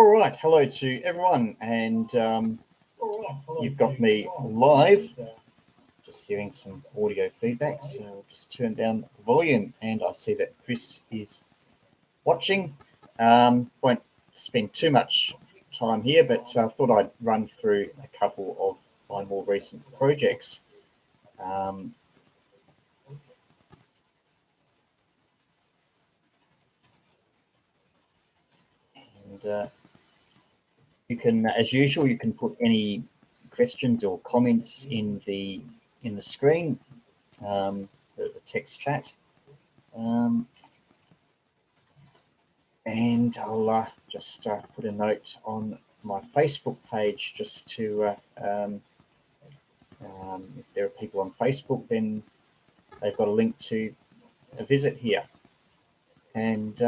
All right, hello to everyone, and you've got me live. Just hearing some audio feedback, so I'll just turn down the volume, and I see that Chris is watching. Won't spend too much time here, but I thought I'd run through a couple of my more recent projects. You can, as usual, you can put any questions or comments in the screen, the text chat, and I'll just put a note on my Facebook page just to if there are people on Facebook, then they've got a link to visit here. And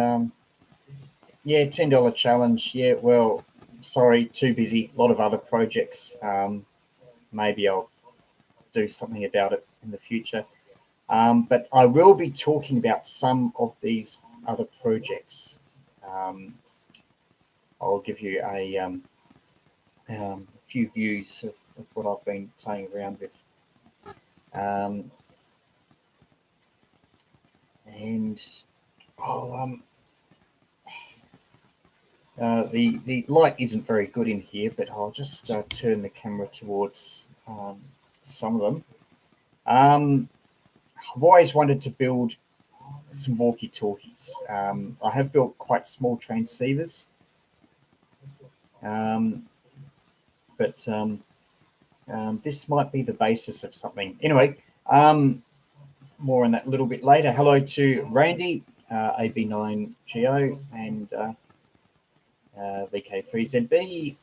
yeah, $10 challenge. Yeah, well, sorry, too busy. A lot of other projects. Maybe I'll do something about it in the future. But I will be talking about some of these other projects. I'll give you a few views of what I've been playing around with. The light isn't very good in here, but I'll just turn the camera towards some of them. I've always wanted to build some walkie-talkies. I have built quite small transceivers, but this might be the basis of something. Anyway, more on that a little bit later. Hello to Randy, AB9GO, and VK3YE,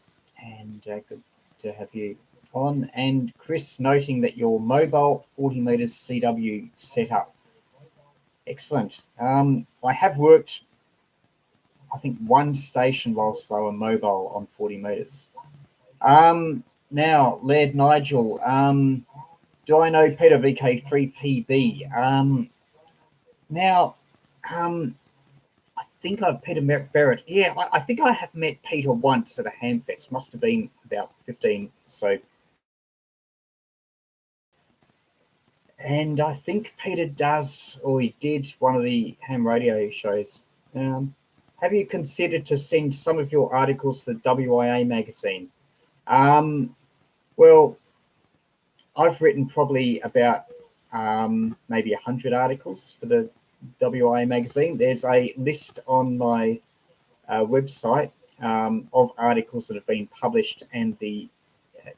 and good to have you on. And Chris, noting that your mobile 40 meters CW setup. Excellent. I have worked, I think, one station whilst they were mobile on 40 meters. Now, Laird Nigel, do I know Peter VK3PB? Now, I think I've Peter Barrett. Yeah, I think I have met Peter once at a Hamfest. Must have been about 15 so. And I think Peter does, or he did, one of the ham radio shows. Have you considered to send some of your articles to the WIA magazine? Well, I've written probably about maybe 100 articles for the WIA magazine. There's a list on my website of articles that have been published and the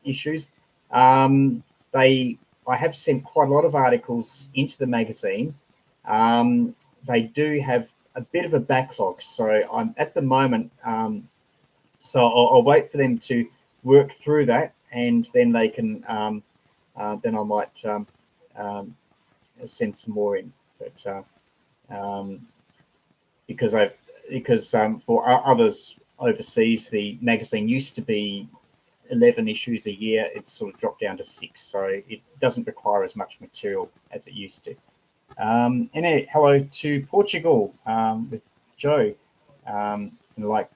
issues. I have sent quite a lot of articles into the magazine. They do have a bit of a backlog, so I'm at the moment. So I'll wait for them to work through that, and then they can. Then I might send some more in, but because for others overseas, the magazine used to be 11 issues a year. It's sort of dropped down to 6, so it doesn't require as much material as it used to. And hello to Portugal with Joe. And like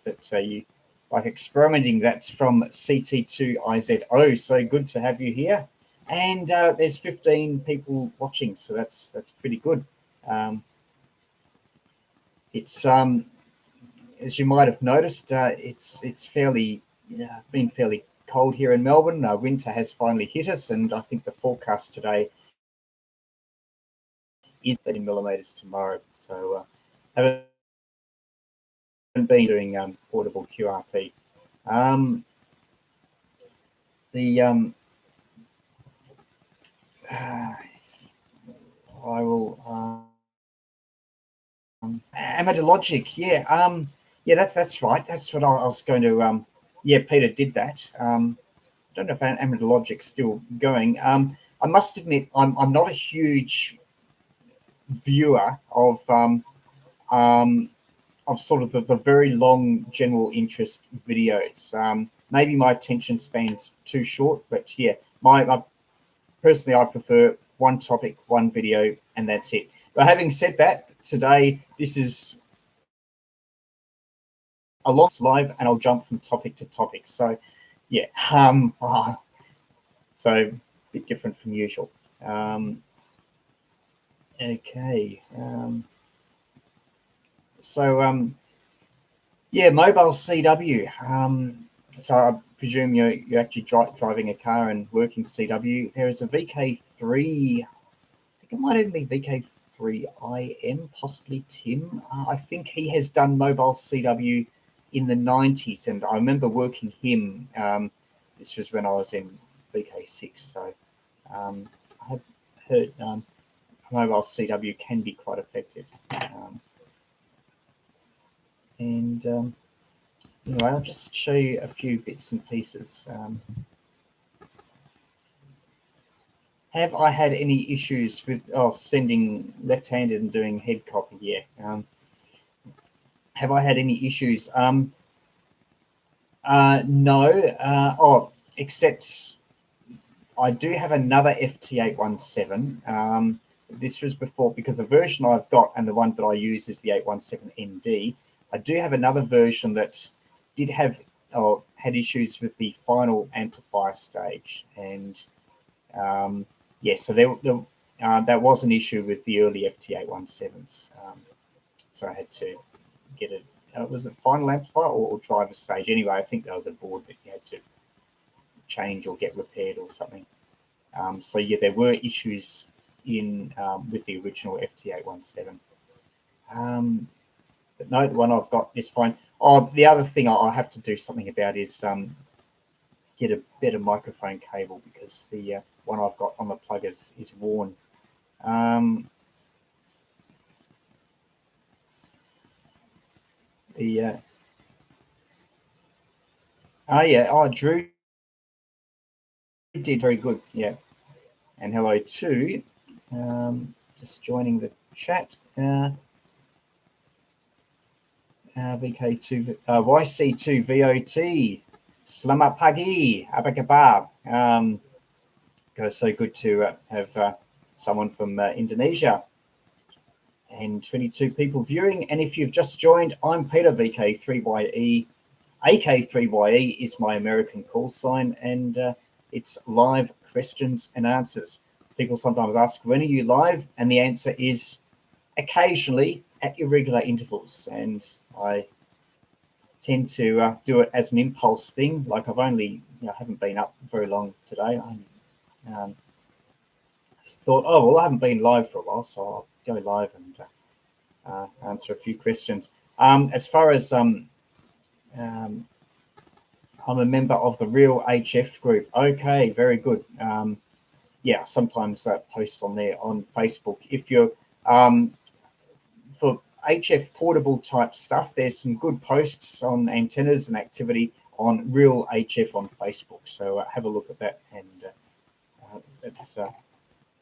that, you like experimenting. That's from CT2IZO. So good to have you here. And there's 15 people watching, so that's pretty good. It's as you might have noticed, it's fairly been fairly cold here in Melbourne. Winter has finally hit us, and I think the forecast today is 30 millimeters tomorrow. So haven't been doing portable QRP. I will Amateur Logic, yeah. Yeah, that's right. That's what I was going to. Yeah, Peter did that. Don't know if Amateur Logic's still going. I must admit, I'm not a huge viewer of sort of the very long general interest videos. Maybe my attention span's too short, but yeah, personally I prefer one topic, one video, and that's it. But having said that, today this is a lot live, and I'll jump from topic to topic. So, yeah, so a bit different from usual. Okay. Yeah, mobile CW. So I presume you're actually driving a car and working CW. There is a VK3. I think it might even be VK3YE, possibly Tim. I think he has done mobile CW in the 90s, and I remember working him. This was when I was in VK6, so I have heard mobile CW can be quite effective. Anyway, I'll just show you a few bits and pieces. Have I had any issues with sending left-handed and doing head copy? Yeah. Have I had any issues? No. Except I do have another FT817. This was before, because the version I've got and the one that I use is the 817ND. I do have another version that did have had issues with the final amplifier stage, and yes, so that was an issue with the early FT817s. So I had to get it. Was it final amplifier or driver stage? Anyway, I think that was a board that you had to change or get repaired or something. So yeah, there were issues in with the original FT817. But no, the one I've got is fine. Oh, the other thing I have to do something about is get a better microphone cable, because the one I've got on the plug is worn. Drew did very good, yeah. And hello too. Just joining the chat. VK2 YC2 VOT. Selamat pagi, apa kabar? So good to have someone from Indonesia, and 22 people viewing. And if you've just joined, I'm Peter, VK3YE. AK3YE is my American call sign, and it's live questions and answers. People sometimes ask, when are you live? And the answer is occasionally at irregular intervals. And I tend to do it as an impulse thing. Like I've only, haven't been up very long today. I thought, oh, well, I haven't been live for a while, so I'll go live and answer a few questions. As far as I'm a member of the Real HF group. Okay, very good. Yeah, sometimes post on there on Facebook. If you're for HF portable type stuff, there's some good posts on antennas and activity on Real HF on Facebook. So have a look at that, and that's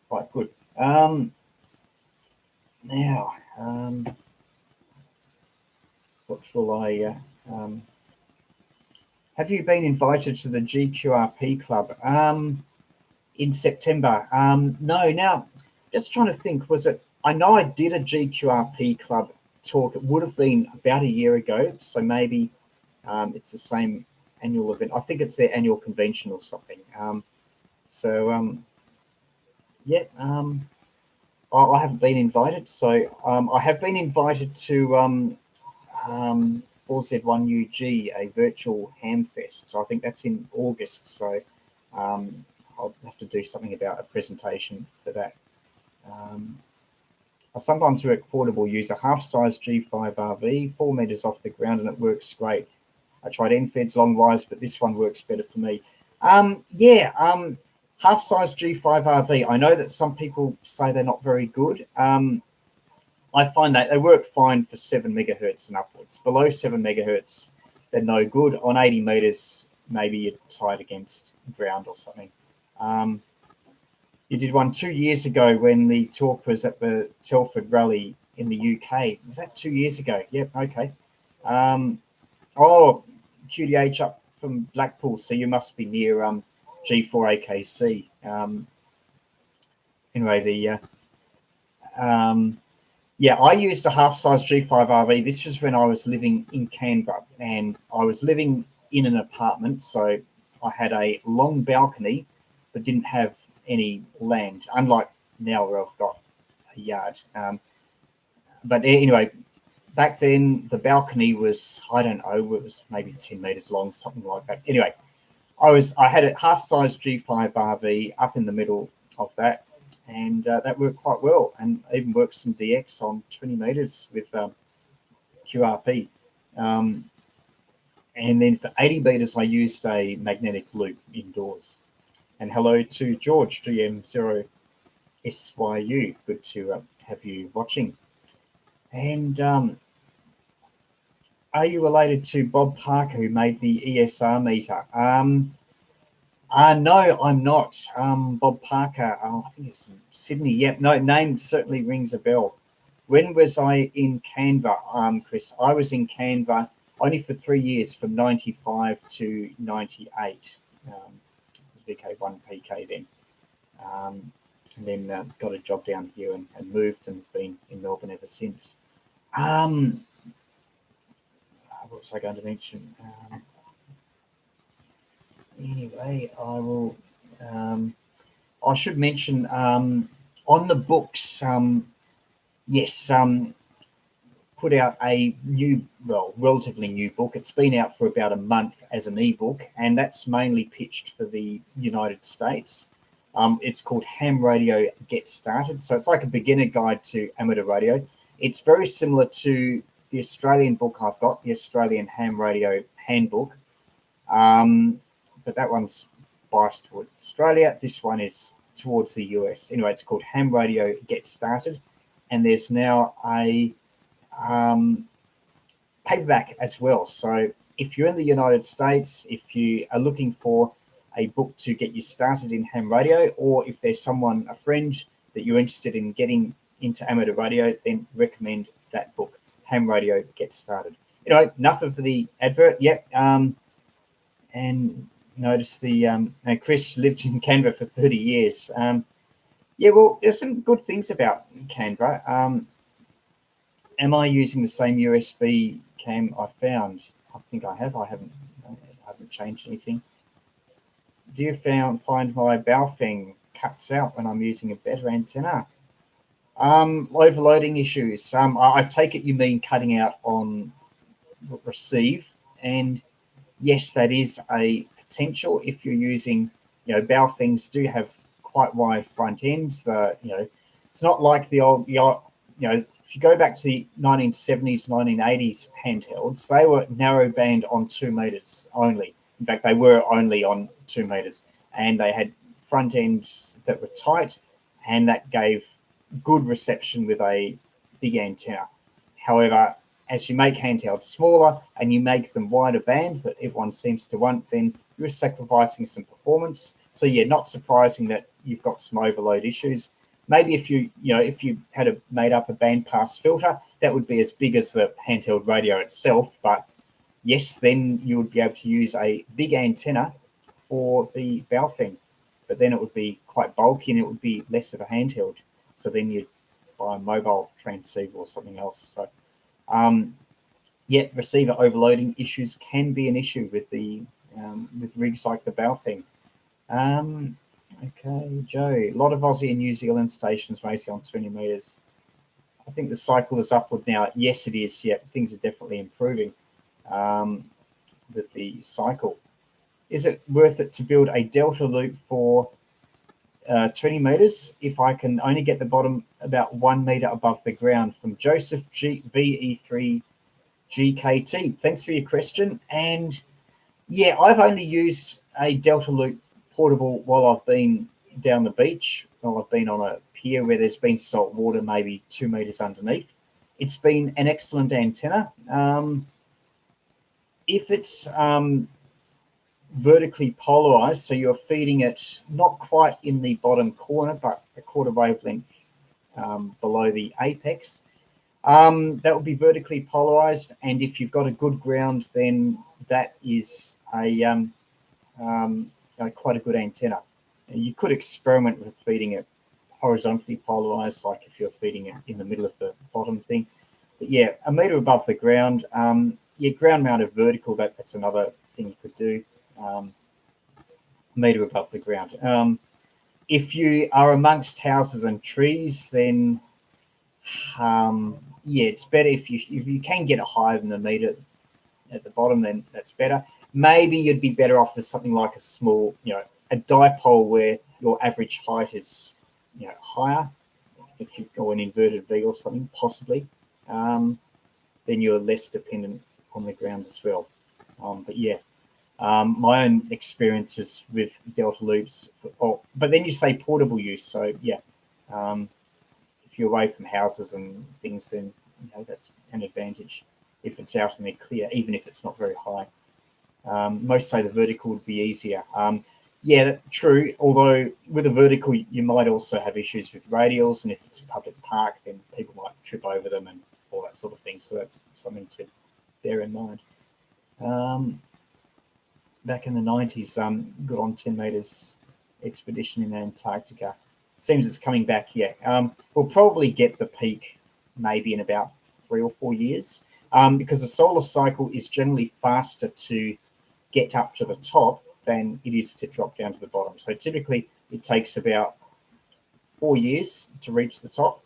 quite good. Now, what will I? Have you been invited to the GQRP club in September? No. Now, just trying to think. Was it? I know I did a GQRP club talk. It would have been about a year ago. So maybe it's the same annual event. I think it's their annual convention or something. Yeah. I haven't been invited. So I have been invited to 4Z1UG, a virtual ham fest. So I think that's in August. So I'll have to do something about a presentation for that. I sometimes work portable, use a half-size G5RV, 4 meters off the ground, and it works great. I tried NFEDs, long wires, but this one works better for me. Half-size G5RV. I know that some people say they're not very good. I find that they work fine for 7 megahertz and upwards. Below 7 megahertz, they're no good. On 80 meters, maybe you're tied against ground or something. You did one 2 years ago when the talk was at the Telford Rally in the UK. Was that 2 years ago? Yep, okay. QDH up from Blackpool, so you must be near G4AKC. Anyway, Yeah, I used a half-size G5RV. This was when I was living in Canberra, and I was living in an apartment, so I had a long balcony, but didn't have any land, unlike now where I've got a yard. But anyway, back then the balcony was, I don't know, it was maybe 10 meters long, something like that. Anyway, I had a half-size G5RV up in the middle of that, and that worked quite well, and even worked some DX on 20 meters with QRP. And then for 80 meters, I used a magnetic loop indoors. And hello to George, GM0SYU. Good to have you watching. And are you related to Bob Parker, who made the ESR meter? No, I'm not. Bob Parker, I think it's in Sydney. Yep, no, name certainly rings a bell. When was I in Canberra, Chris? I was in Canberra only for 3 years, from 95 to 98. It was VK1 PK then. And then got a job down here and moved, and been in Melbourne ever since. What was I going to mention? Anyway, I should mention on the books, yes, put out a new, relatively new book. It's been out for about a month as an ebook, and that's mainly pitched for the United States. It's called Ham Radio Get Started. So it's like a beginner guide to amateur radio. It's very similar to the Australian book I've got, the Australian Ham Radio Handbook. But that one's biased towards Australia. This one is towards the US. Anyway, it's called Ham Radio Get Started. And there's now a paperback as well. So if you're in the United States, if you are looking for a book to get you started in ham radio, or if there's someone, a friend that you're interested in getting into amateur radio, then recommend that book, Ham Radio Get Started. Anyway, enough of the advert. Yep. And notice the Chris lived in Canberra for 30 years. Yeah, well, there's some good things about Canberra. Am I using the same USB cam I found? I think I have. I haven't changed anything. Do you find my Baofeng cuts out when I'm using a better antenna? Overloading issues. I take it you mean cutting out on receive, and yes, that is a potential if you're using, Baofengs do have quite wide front ends. It's not like the old, if you go back to the 1970s, 1980s handhelds, they were narrow band on 2 meters only. In fact, they were only on 2 meters, and they had front ends that were tight, and that gave good reception with a big antenna. However, as you make handhelds smaller and you make them wider band that everyone seems to want, then you're sacrificing some performance. So yeah, not surprising that you've got some overload issues. Maybe if you had made up a bandpass filter, that would be as big as the handheld radio itself. But yes, then you would be able to use a big antenna for the Baofeng, but then it would be quite bulky and it would be less of a handheld. So then you'd buy a mobile transceiver or something else. So, yet receiver overloading issues can be an issue with the with rigs like the Baofeng. Okay, Joe, a lot of Aussie and New Zealand stations racing on 20 meters. I think the cycle is upward now. Yes, it is. Yeah, things are definitely improving with the cycle. Is it worth it to build a delta loop for 20 meters if I can only get the bottom about 1 meter above the ground? From Joseph VE3GKT. Thanks for your question. And yeah, I've only used a delta loop portable while I've been down the beach, while I've been on a pier where there's been salt water, maybe 2 meters underneath. It's been an excellent antenna. If it's vertically polarized, so you're feeding it not quite in the bottom corner, but a quarter wavelength below the apex, that will be vertically polarized. And if you've got a good ground, then that is quite a good antenna. You could experiment with feeding it horizontally polarized, like if you're feeding it in the middle of the bottom thing. But yeah, a meter above the ground. Yeah, ground mounted vertical, that's another thing you could do. Meter above the ground. If you are amongst houses and trees, then yeah, it's better if you can get it higher than a meter at the bottom, then that's better. Maybe you'd be better off with something like a small, a dipole where your average height is, higher. If you go an inverted V or something, possibly, then you're less dependent on the ground as well. But yeah, my own experiences with delta loops. But then you say portable use, so yeah. If you're away from houses and things, then that's an advantage if it's out in the clear, even if it's not very high. Most say the vertical would be easier. Yeah, true. Although with a vertical, you might also have issues with radials, and if it's a public park, then people might trip over them and all that sort of thing. So that's something to bear in mind. Back in the 90s, got on 10 meters expedition in Antarctica. Seems it's coming back. Yeah, we'll probably get the peak maybe in about 3 or 4 years, because the solar cycle is generally faster to get up to the top than it is to drop down to the bottom. So typically it takes about 4 years to reach the top,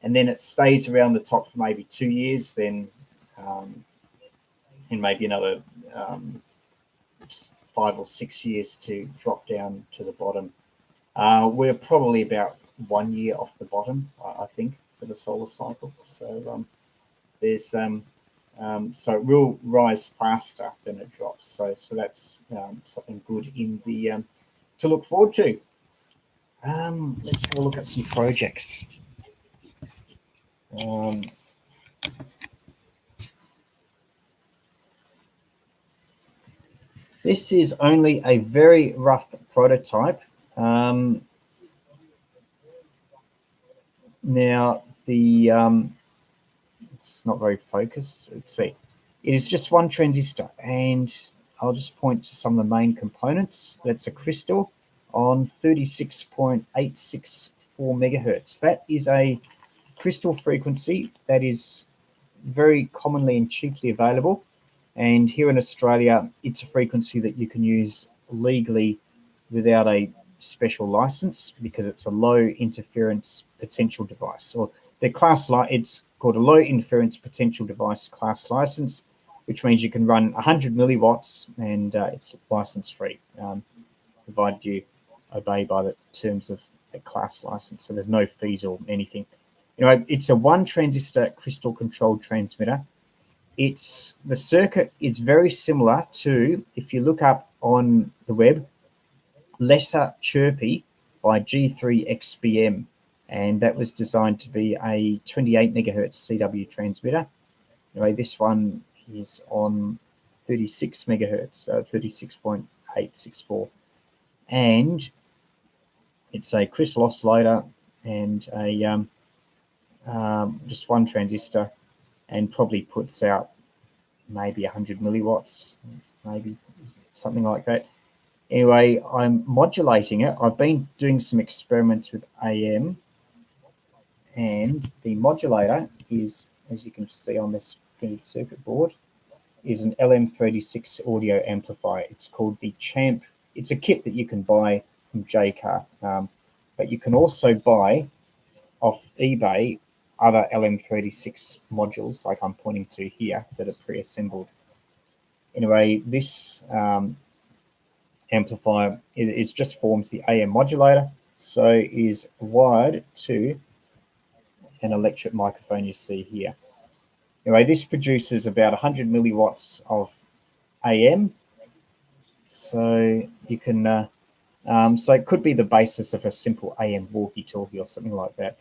and then it stays around the top for maybe 2 years, then and maybe another 5 or 6 years to drop down to the bottom. We're probably about 1 year off the bottom, I think, for the solar cycle. So there's so it will rise faster than it drops. So that's something good in the to look forward to. Let's have a look at some projects. This is only a very rough prototype. Now it's not very focused. Let's see. It is just one transistor, and I'll just point to some of the main components. That's a crystal on 36.864 megahertz. That is a crystal frequency that is very commonly and cheaply available. And here in Australia, it's a frequency that you can use legally without a special license, because it's a low interference potential device, or the class it's called a low interference potential device class license, which means you can run 100 milliwatts and it's license free, provided you obey by the terms of the class license. So there's no fees or anything. It's a one transistor crystal controlled transmitter. The circuit is very similar to, if you look up on the web, Lesser Chirpy by G3XBM, and that was designed to be a 28 megahertz CW transmitter. Anyway, this one is on 36 megahertz, 36.864, and it's a crystal oscillator and a just one transistor, and probably puts out maybe 100 milliwatts, maybe something like that. Anyway, I'm modulating it. I've been doing some experiments with AM, and the modulator is, as you can see on this printed circuit board, is an LM36 audio amplifier. It's called the Champ. It's a kit that you can buy from JCar, but you can also buy off eBay other LM36 modules, like I'm pointing to here, that are pre-assembled. Anyway, this amplifier is just forms the AM modulator, so is wired to an electret microphone you see here. Anyway, this produces about 100 milliwatts of AM, so you can so it could be the basis of a simple AM walkie-talkie or something like that.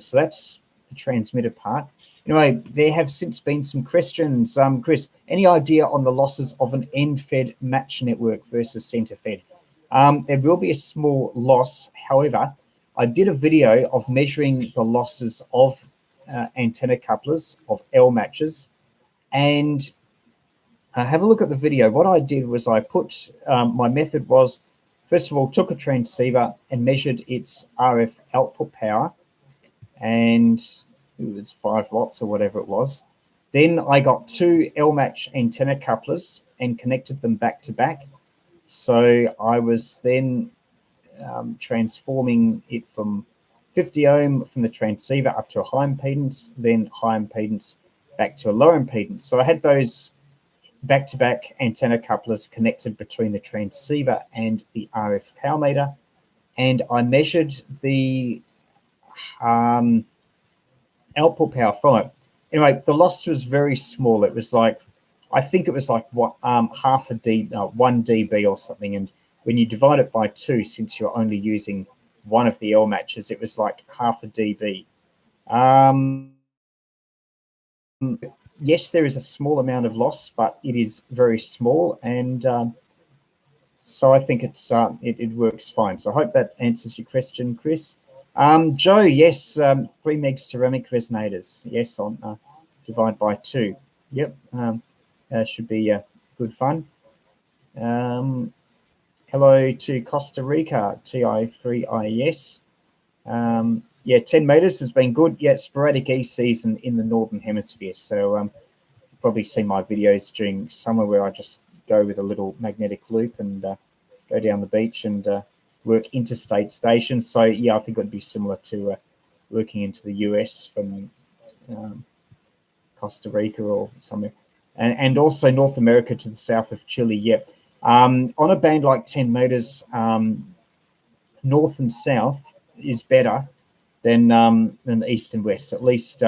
So that's the transmitter part. Anyway, there have since been some questions. Chris, any idea on the losses of an end-fed match network versus center-fed? There will be a small loss. However, I did a video of measuring the losses of antenna couplers, of L matches, and have a look at the video. What I did was I put, my method was, first of all, took a transceiver and measured its RF output power, and it was 5 watts or whatever it was. Then I got 2 L-match antenna couplers and connected them back to back. So I was then transforming it from 50 ohm from the transceiver up to a high impedance, then high impedance back to a low impedance. So I had those back-to-back antenna couplers connected between the transceiver and the RF power meter, and I measured the output power from it. Anyway, the loss was very small. It was like, I think it was like what, 1 dB or something. And when you divide it by 2, since you're only using one of the L matches, it was like 0.5 dB. Yes, there is a small amount of loss, but it is very small, and so I think it works fine. So I hope that answers your question, Chris. Joe, yes, 3 meg ceramic resonators. Yes, on divide by 2. Yep, should be good fun. Hello to Costa Rica, TI3IES. Yeah, 10 meters has been good. Yeah, sporadic E season in the Northern Hemisphere. So you've probably seen my videos during summer where I just go with a little magnetic loop and go down the beach and work interstate stations. So yeah, I think it would be similar to working into the US from Costa Rica or somewhere. And also North America to the south of Chile, yeah. On a band like 10 meters, north and south is better than the east and west. At least,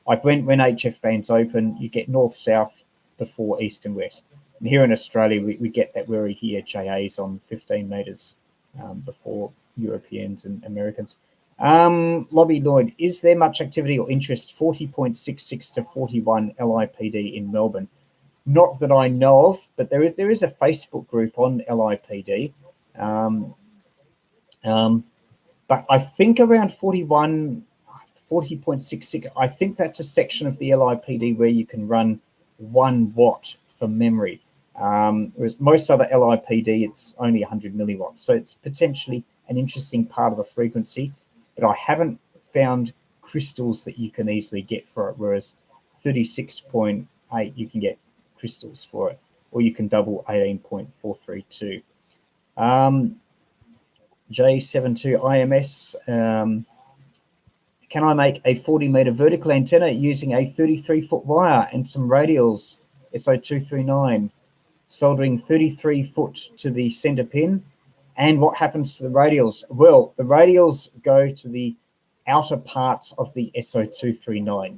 like when HF bands open, you get north-south before east and west. And here in Australia, we get that where we hear JAs on 15 meters before Europeans and Americans. Lobby Lloyd, is there much activity or interest 40.66 to 41 LIPD in Melbourne? Not that I know of, but there is a Facebook group on LIPD. But I think around 40.66, I think that's a section of the LIPD where you can run 1 watt for memory. Whereas most other LIPD, it's only 100 milliwatts. So it's potentially an interesting part of the frequency, but I haven't found crystals that you can easily get for it, whereas 36.8, you can get crystals for it, or you can double 18.432. J72 IMS, can I make a 40-meter vertical antenna using a 33-foot wire and some radials, SO239, soldering 33-foot to the center pin? And what happens to the radials? Well, the radials go to the outer parts of the SO239.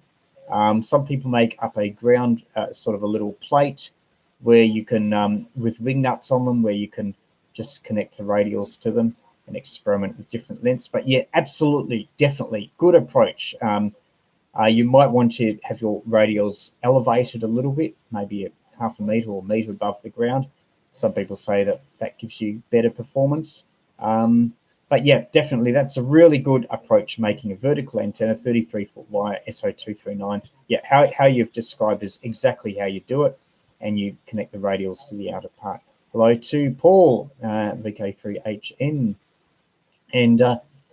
Some people make up a ground, sort of a little plate where you can, with ring nuts on them, where you can just connect the radials to them and experiment with different lengths. But yeah, absolutely, definitely, good approach. You might want to have your radials elevated a little bit, maybe a 0.5 meter or meter above the ground. Some people say that gives you better performance. But yeah, definitely, that's a really good approach, making a vertical antenna, 33-foot wire, SO239. Yeah, how you've described is exactly how you do it, and you connect the radials to the outer part. Hello to Paul, VK3HN. And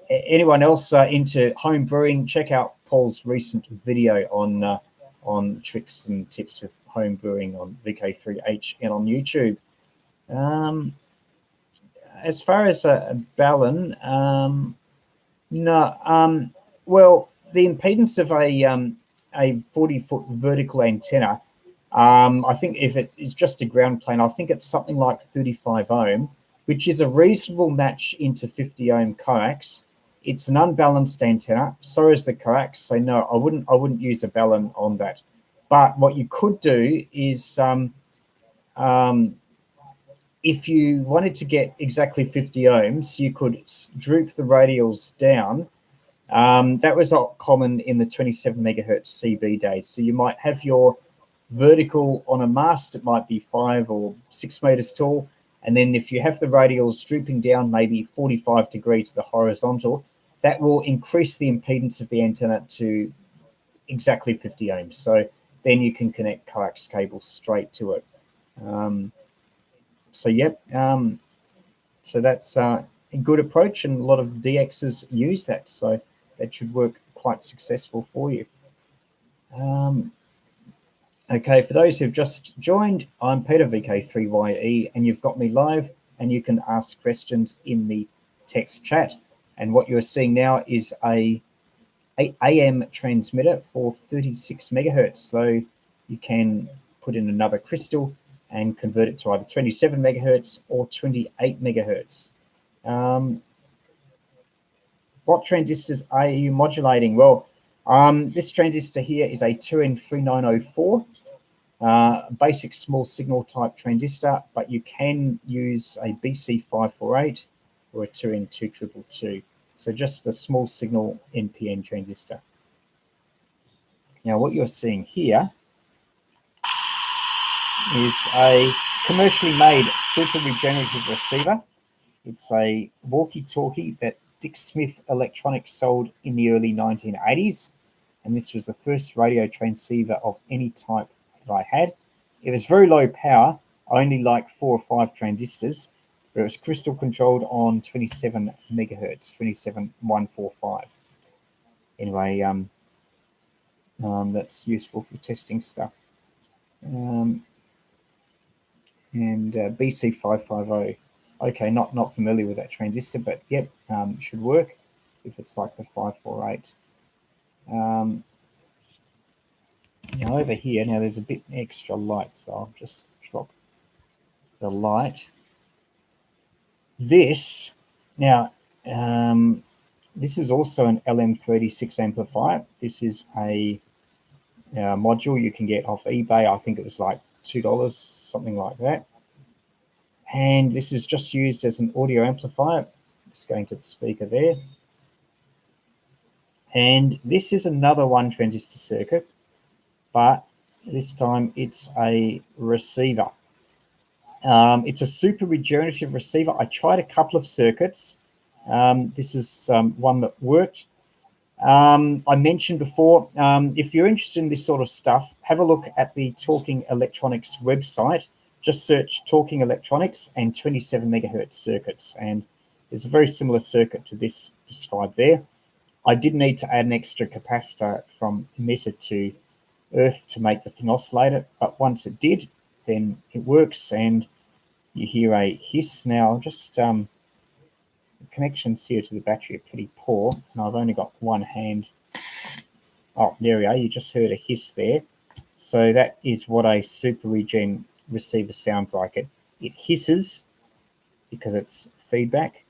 anyone else into home brewing, check out Paul's recent video on tricks and tips with home brewing on VK3HN on YouTube. As far as a Ballon, no. Well, the impedance of a 40-foot vertical antenna, I think if it is just a ground plane, I think it's something like 35 ohm, which is a reasonable match into 50 ohm coax. It's an unbalanced antenna, so is the coax. So no, I wouldn't use a Ballon on that. But what you could do is, if you wanted to get exactly 50 ohms, you could droop the radials down. That was not common in the 27 megahertz CB days. So you might have your vertical on a mast, it might be 5 or 6 meters tall. And then if you have the radials drooping down maybe 45 degrees to the horizontal, that will increase the impedance of the antenna to exactly 50 ohms. So then you can connect coax cables straight to it. So, yep. So that's a good approach, and a lot of DXs use that. So that should work quite successful for you. Okay, for those who've just joined, I'm Peter, VK3YE, and you've got me live, and you can ask questions in the text chat. And what you're seeing now is a AM transmitter for 36 megahertz. So you can put in another crystal and convert it to either 27 megahertz or 28 megahertz. What transistors are you modulating? Well, this transistor here is a 2N3904. Basic small signal type transistor, but you can use a BC548 or a 2N2222. So just a small signal NPN transistor. Now what you're seeing here is a commercially made super regenerative receiver. It's a walkie-talkie that Dick Smith Electronics sold in the early 1980s. And this was the first radio transceiver of any type that I had. It was very low power, only like 4 or 5 transistors, but it was crystal controlled on 27 megahertz, 27145. Anyway, that's useful for testing stuff. And BC550. Okay, not familiar with that transistor, but yep, should work if it's like the 548. Now over here, now there's a bit extra light, so I'll just drop the light. This, now, this is also an LM36 amplifier. This is a module you can get off eBay. I think it was like $2, something like that. And this is just used as an audio amplifier. Just going to the speaker there. And this is another 1 transistor circuit, but this time it's a receiver. It's a super regenerative receiver. I tried a couple of circuits. This is one that worked. I mentioned before, if you're interested in this sort of stuff, have a look at the Talking Electronics website. Just search Talking Electronics and 27 megahertz circuits, and there's a very similar circuit to this described there. I did need to add an extra capacitor from emitter to earth to make the thing oscillate, but once it did, then it works, and you hear a hiss. Now, just the connections here to the battery are pretty poor, and I've only got one hand. Oh, there we are. You just heard a hiss there. So that is what a super regen receiver sounds like. It hisses because it's feedback.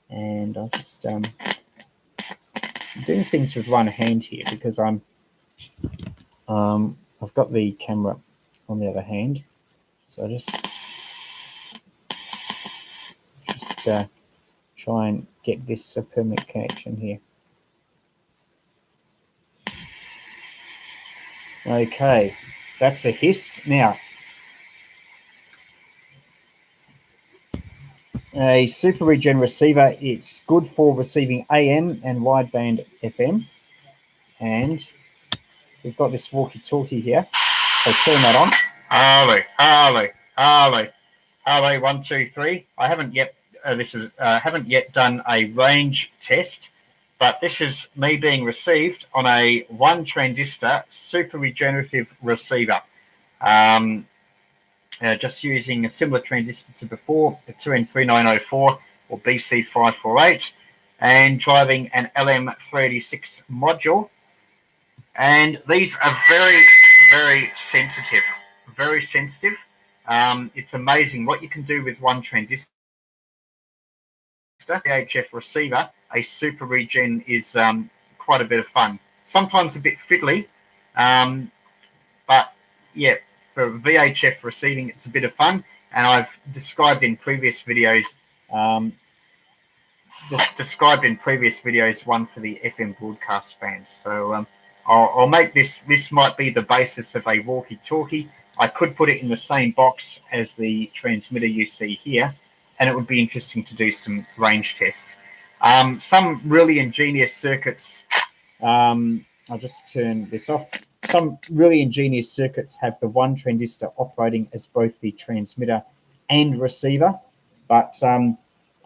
And I'll just doing things with one hand here because I've got the camera on the other hand, so just try and get this a permanent connection here. Okay, that's a hiss. Now, a super regen receiver, it's good for receiving AM and wideband FM. And we've got this walkie-talkie here. So turn that on. Harley, 1, 2, 3. I haven't yet. Haven't yet done a range test, but this is me being received on a 1 transistor super regenerative receiver. Just using a similar transistor to before, the 2N3904 or BC548, and driving an LM386 module. And these are very, very sensitive. Very sensitive. It's amazing what you can do with 1 transistor. VHF receiver, a super regen is quite a bit of fun. Sometimes a bit fiddly, but yeah, for VHF receiving, it's a bit of fun. And I've described in previous videos, one for the FM broadcast band. So I'll make this might be the basis of a walkie-talkie. I could put it in the same box as the transmitter you see here, and it would be interesting to do some range tests. Some really ingenious circuits, I'll just turn this off. Some really ingenious circuits have the 1 transistor operating as both the transmitter and receiver. But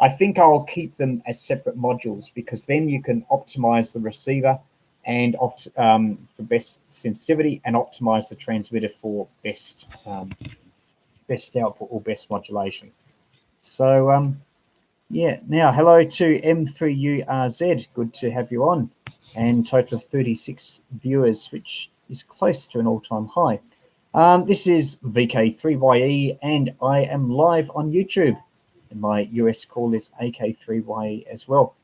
I think I'll keep them as separate modules, because then you can optimize the receiver and for best sensitivity, and optimize the transmitter for best output or best modulation. So yeah, now hello to M3URZ, good to have you on, and total of 36 viewers, which is close to an all-time high. This is VK3YE, and I am live on YouTube. And my US call is AK3YE as well.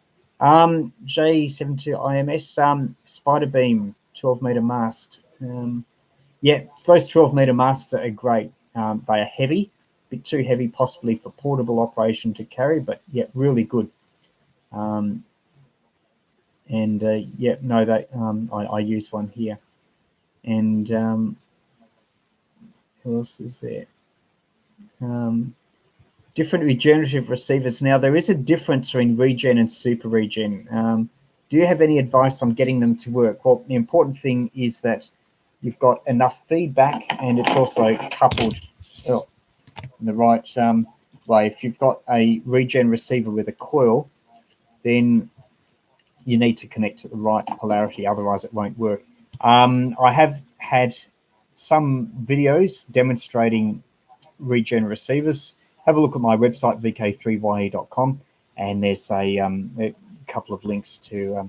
J72IMS, Spider Beam, 12-meter mast. Yeah, those 12-meter masts are great. They are heavy, a bit too heavy possibly for portable operation to carry, but yeah, really good. Yeah, no, I use one here. And who else is there? Different regenerative receivers. Now, there is a difference between regen and super regen. Do you have any advice on getting them to work? Well, the important thing is that you've got enough feedback, and it's also coupled in the right way. If you've got a regen receiver with a coil, then you need to connect to the right polarity, otherwise it won't work. I have had some videos demonstrating regen receivers. Have a look at my website, VK3YE.com, and there's a couple of links to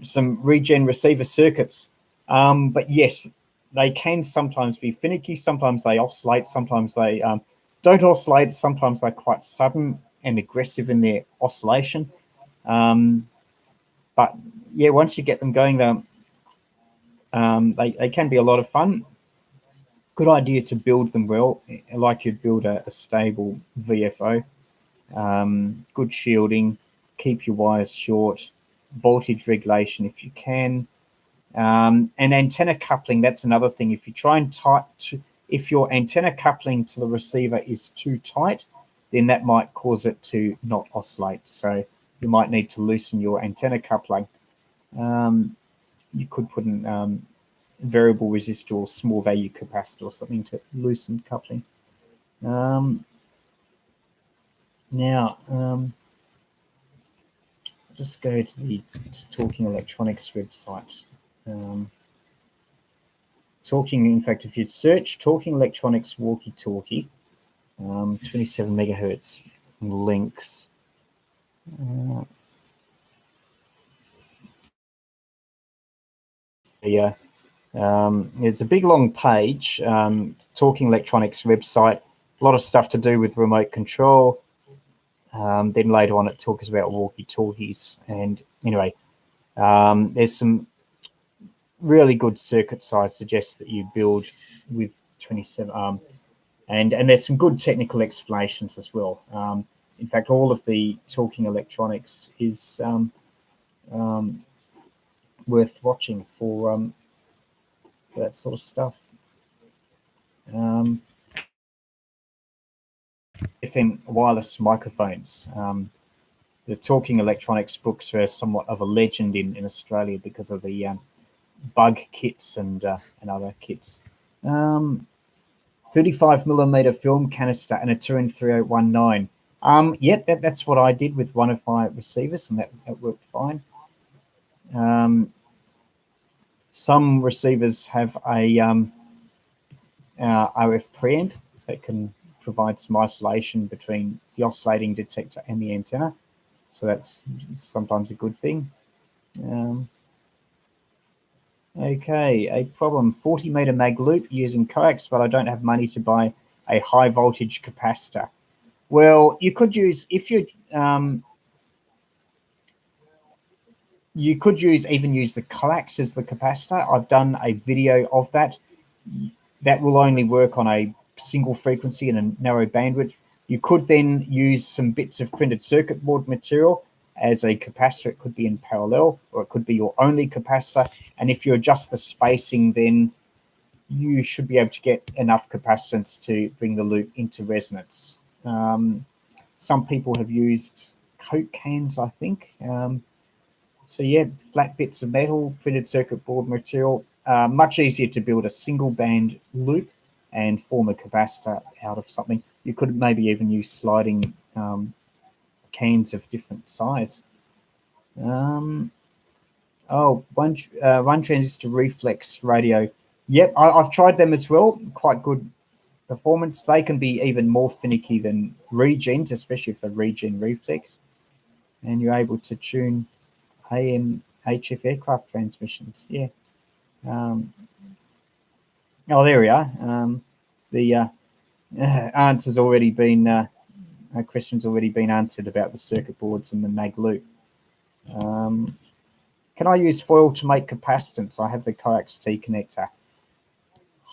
some regen receiver circuits. But yes, they can sometimes be finicky. Sometimes they oscillate. Sometimes they don't oscillate. Sometimes they're quite sudden and aggressive in their oscillation. But yeah, once you get them going, they can be a lot of fun. Good idea to build them well, like you'd build a stable VFO. Good shielding, keep your wires short, voltage regulation if you can, and antenna coupling. That's another thing. If you try and if your antenna coupling to the receiver is too tight, then that might cause it to not oscillate. So you might need to loosen your antenna coupling. You could put in variable resistor or small value capacitor or something to loosen coupling. Now, just go to the Talking Electronics website. In fact, if you'd search Talking Electronics walkie-talkie, 27 megahertz links. Yeah. It's a big long page, Talking Electronics website, a lot of stuff to do with remote control. Then later on it talks about walkie-talkies. And anyway, there's some really good circuits I suggest that you build with 27. And there's some good technical explanations as well. In fact, all of the Talking Electronics is worth watching for that sort of stuff. FM wireless microphones. The Talking Electronics books are somewhat of a legend in Australia because of the bug kits and other kits. 35mm film canister and a 2N3019. Yeah, that's what I did with one of my receivers, and that worked fine. Some receivers have a RF preamp that can provide some isolation between the oscillating detector and the antenna. So that's sometimes a good thing. Okay, a problem. 40-meter mag loop using Coax, but I don't have money to buy a high voltage capacitor. Well, you could use, if you you could even use the Coax as the capacitor. I've done a video of that. That will only work on a single frequency and a narrow bandwidth. You could then use some bits of printed circuit board material as a capacitor. It could be in parallel, or it could be your only capacitor. And if you adjust the spacing, then you should be able to get enough capacitance to bring the loop into resonance. Some people have used Coke cans, I think. So yeah, flat bits of metal, printed circuit board material, much easier to build a single band loop and form a capacitor out of something. you could maybe even use sliding cans of different size. One transistor reflex radio. Yep, I've tried them as well. Quite good performance. They can be even more finicky than regens, especially if they're regen reflex. And you're able to tune AM HF aircraft transmissions. Yeah. Oh, there we are. The answer's already been, question's already been answered about the circuit boards and the mag loop. Can I use foil to make capacitance? I have the Coax T connector.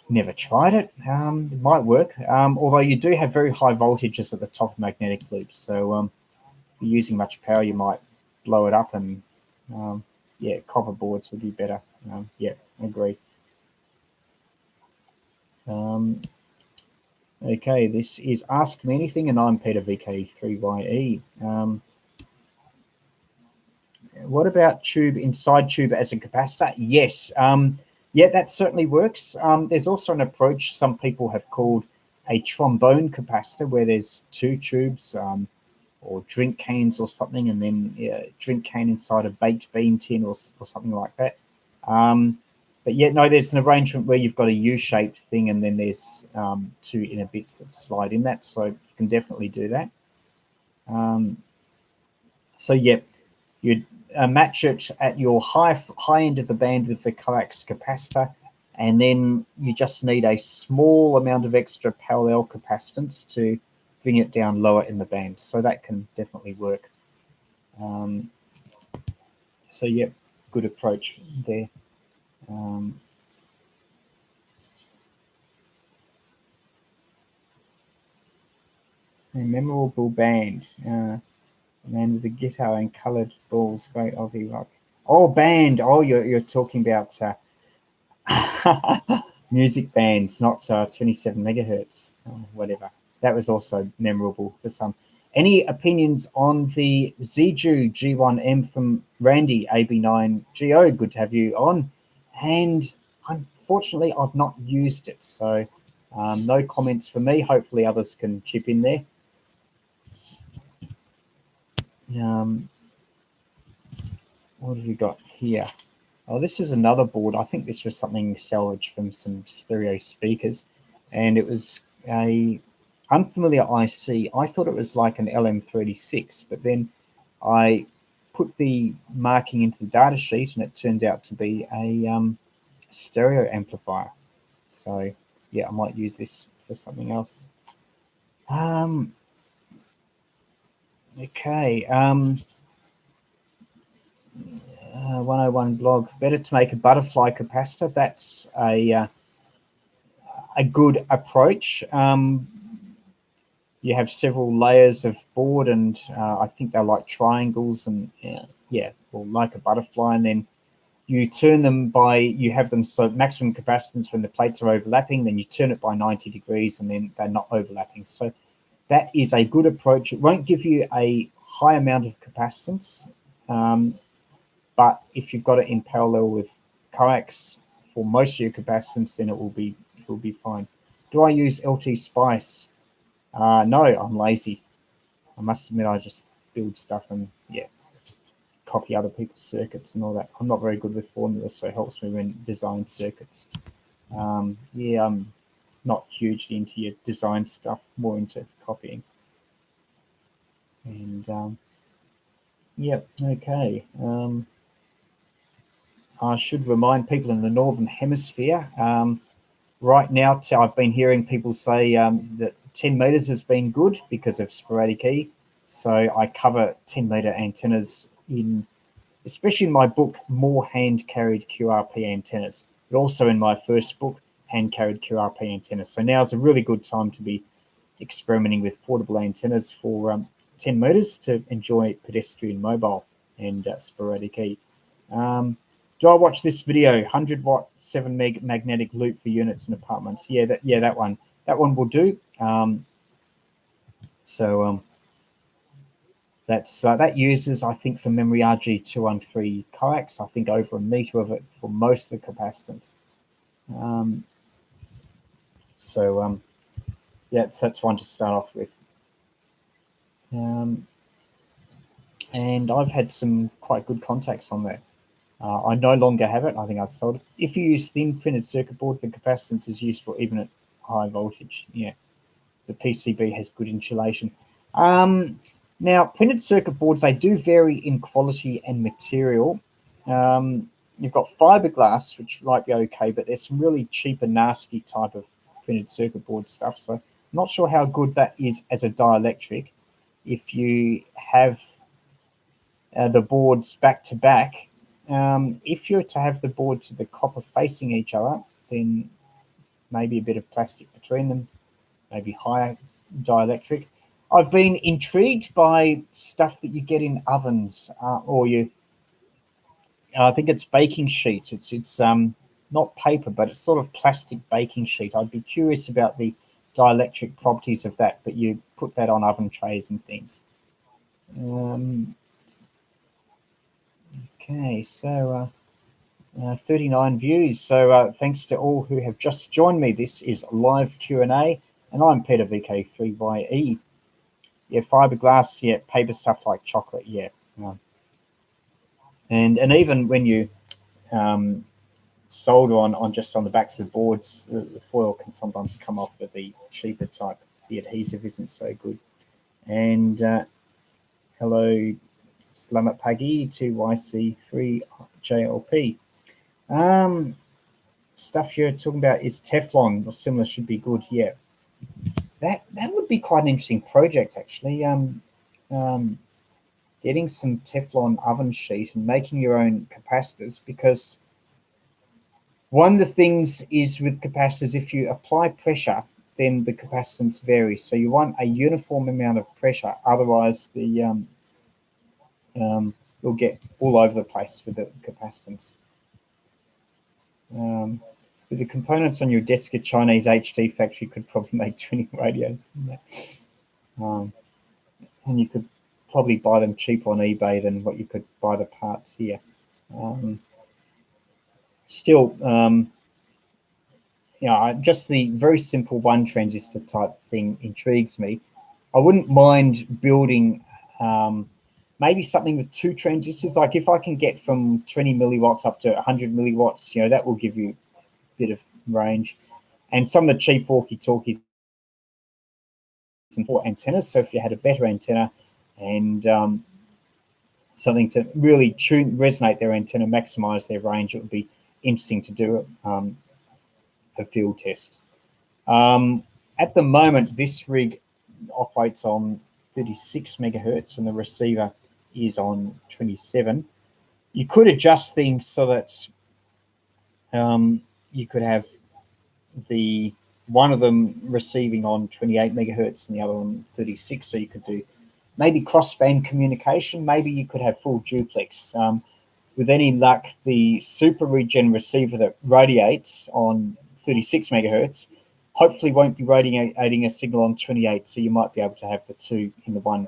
Never tried it. It might work. Although you do have very high voltages at the top of magnetic loops. So if you're using much power, you might blow it up, and yeah, copper boards would be better. Yeah, I agree. Okay, this is Ask Me Anything, and I'm Peter VK3YE. What about tube, inside tube as a capacitor? Yes, yeah, that certainly works. There's also an approach some people have called a trombone capacitor, where there's two tubes or drink cans or something, and then drink can inside a baked bean tin or something like that. But yeah, no, there's an arrangement where you've got a U-shaped thing, and then there's two inner bits that slide in that, so you can definitely do that. So yeah, you'd match it at your high end of the band with the coax capacitor, and then you just need a small amount of extra parallel capacitance to bring it down lower in the band. So that can definitely work. So yeah, good approach there. A memorable band. Man with a guitar and coloured balls, great Aussie rock. Oh, band. Oh, you're talking about music bands, not 27 megahertz, whatever. That was also memorable for some. Any opinions on the Ziju G1M from Randy AB9GO? Good to have you on. And unfortunately, I've not used it, so no comments for me. Hopefully, others can chip in there. What have we got here? Oh, this is another board. I think this was something salvaged from some stereo speakers, and it was a unfamiliar IC. I thought it was like an LM36, but then I put the marking into the data sheet, and it turned out to be a stereo amplifier. So yeah, I might use this for something else. Okay. 101 blog. Better to make a butterfly capacitor. That's a good approach. You have several layers of board, and I think they're like triangles, and yeah, or like a butterfly, and then you turn them by, you have them so maximum capacitance when the plates are overlapping, then you turn it by 90 degrees, and then they're not overlapping. So that is a good approach. It won't give you a high amount of capacitance, but if you've got it in parallel with coax for most of your capacitance, then it will be fine. Do I use LT Spice? No, I'm lazy. I must admit, I just build stuff and yeah, copy other people's circuits and all that. I'm not very good with formulas, so it helps me when design circuits. Yeah, I'm not hugely into your design stuff, more into copying. And yep, okay. I should remind people in the Northern Hemisphere, right now, I've been hearing people say that 10 meters has been good because of sporadic E. So I cover 10 meter antennas especially in my book, More Hand-Carried QRP Antennas, but also in my first book, Hand-Carried QRP Antennas. So now is a really good time to be experimenting with portable antennas for 10 meters to enjoy pedestrian mobile and sporadic E. Do I watch this video? 100 watt, 7 meg magnetic loop for units and apartments. Yeah, that one. That one will do. That uses, I think, for memory RG213 coax, I think over a meter of it for most of the capacitance. Yeah, so that's one to start off with. And I've had some quite good contacts on that. I no longer have it. I think I sold it. If you use thin printed circuit board, the capacitance is useful even at high voltage. Yeah, the PCB has good insulation. Now, printed circuit boards, they do vary in quality and material. You've got fiberglass, which might be okay, but there's some really cheap and nasty type of printed circuit board stuff. So I'm not sure how good that is as a dielectric. If you have the boards back to back, if you're to have the boards with the copper facing each other, then maybe a bit of plastic between them, maybe higher dielectric. I've been intrigued by stuff that you get in ovens, or I think it's baking sheets. It's not paper, but it's sort of plastic baking sheet. I'd be curious about the dielectric properties of that, but you put that on oven trays and things. Okay, so 39 views. So thanks to all who have just joined me. This is live Q&A, and I'm Peter VK3YE. Yeah, fiberglass, yeah, paper stuff like chocolate, yeah. And even when you solder on just on the backs of the boards, the foil can sometimes come off with the cheaper type. The adhesive isn't so good. And hello, Slamat Pagi to YC3JLP. Stuff you're talking about is Teflon or similar should be good. Yeah, that would be quite an interesting project actually. Getting some Teflon oven sheet and making your own capacitors, because one of the things is with capacitors, if you apply pressure, then the capacitance varies. So you want a uniform amount of pressure, otherwise the you'll get all over the place with the capacitance. With the components on your desk, a Chinese HD factory could probably make 20 radios. And you could probably buy them cheaper on eBay than what you could buy the parts here. Still, just the very simple one transistor type thing intrigues me. I wouldn't mind building maybe something with two transistors. Like if I can get from 20 milliwatts up to 100 milliwatts, that will give you a bit of range. And some of the cheap walkie-talkies and for antennas. So if you had a better antenna and something to really resonate their antenna, maximize their range, it would be interesting to do a field test. At the moment, this rig operates on 36 megahertz and the receiver is on 27. You could adjust things so that you could have one of them receiving on 28 megahertz and the other on 36. So you could do maybe crossband communication. Maybe you could have full duplex. With any luck, the super regen receiver that radiates on 36 megahertz hopefully won't be radiating a signal on 28. So you might be able to have the two in the one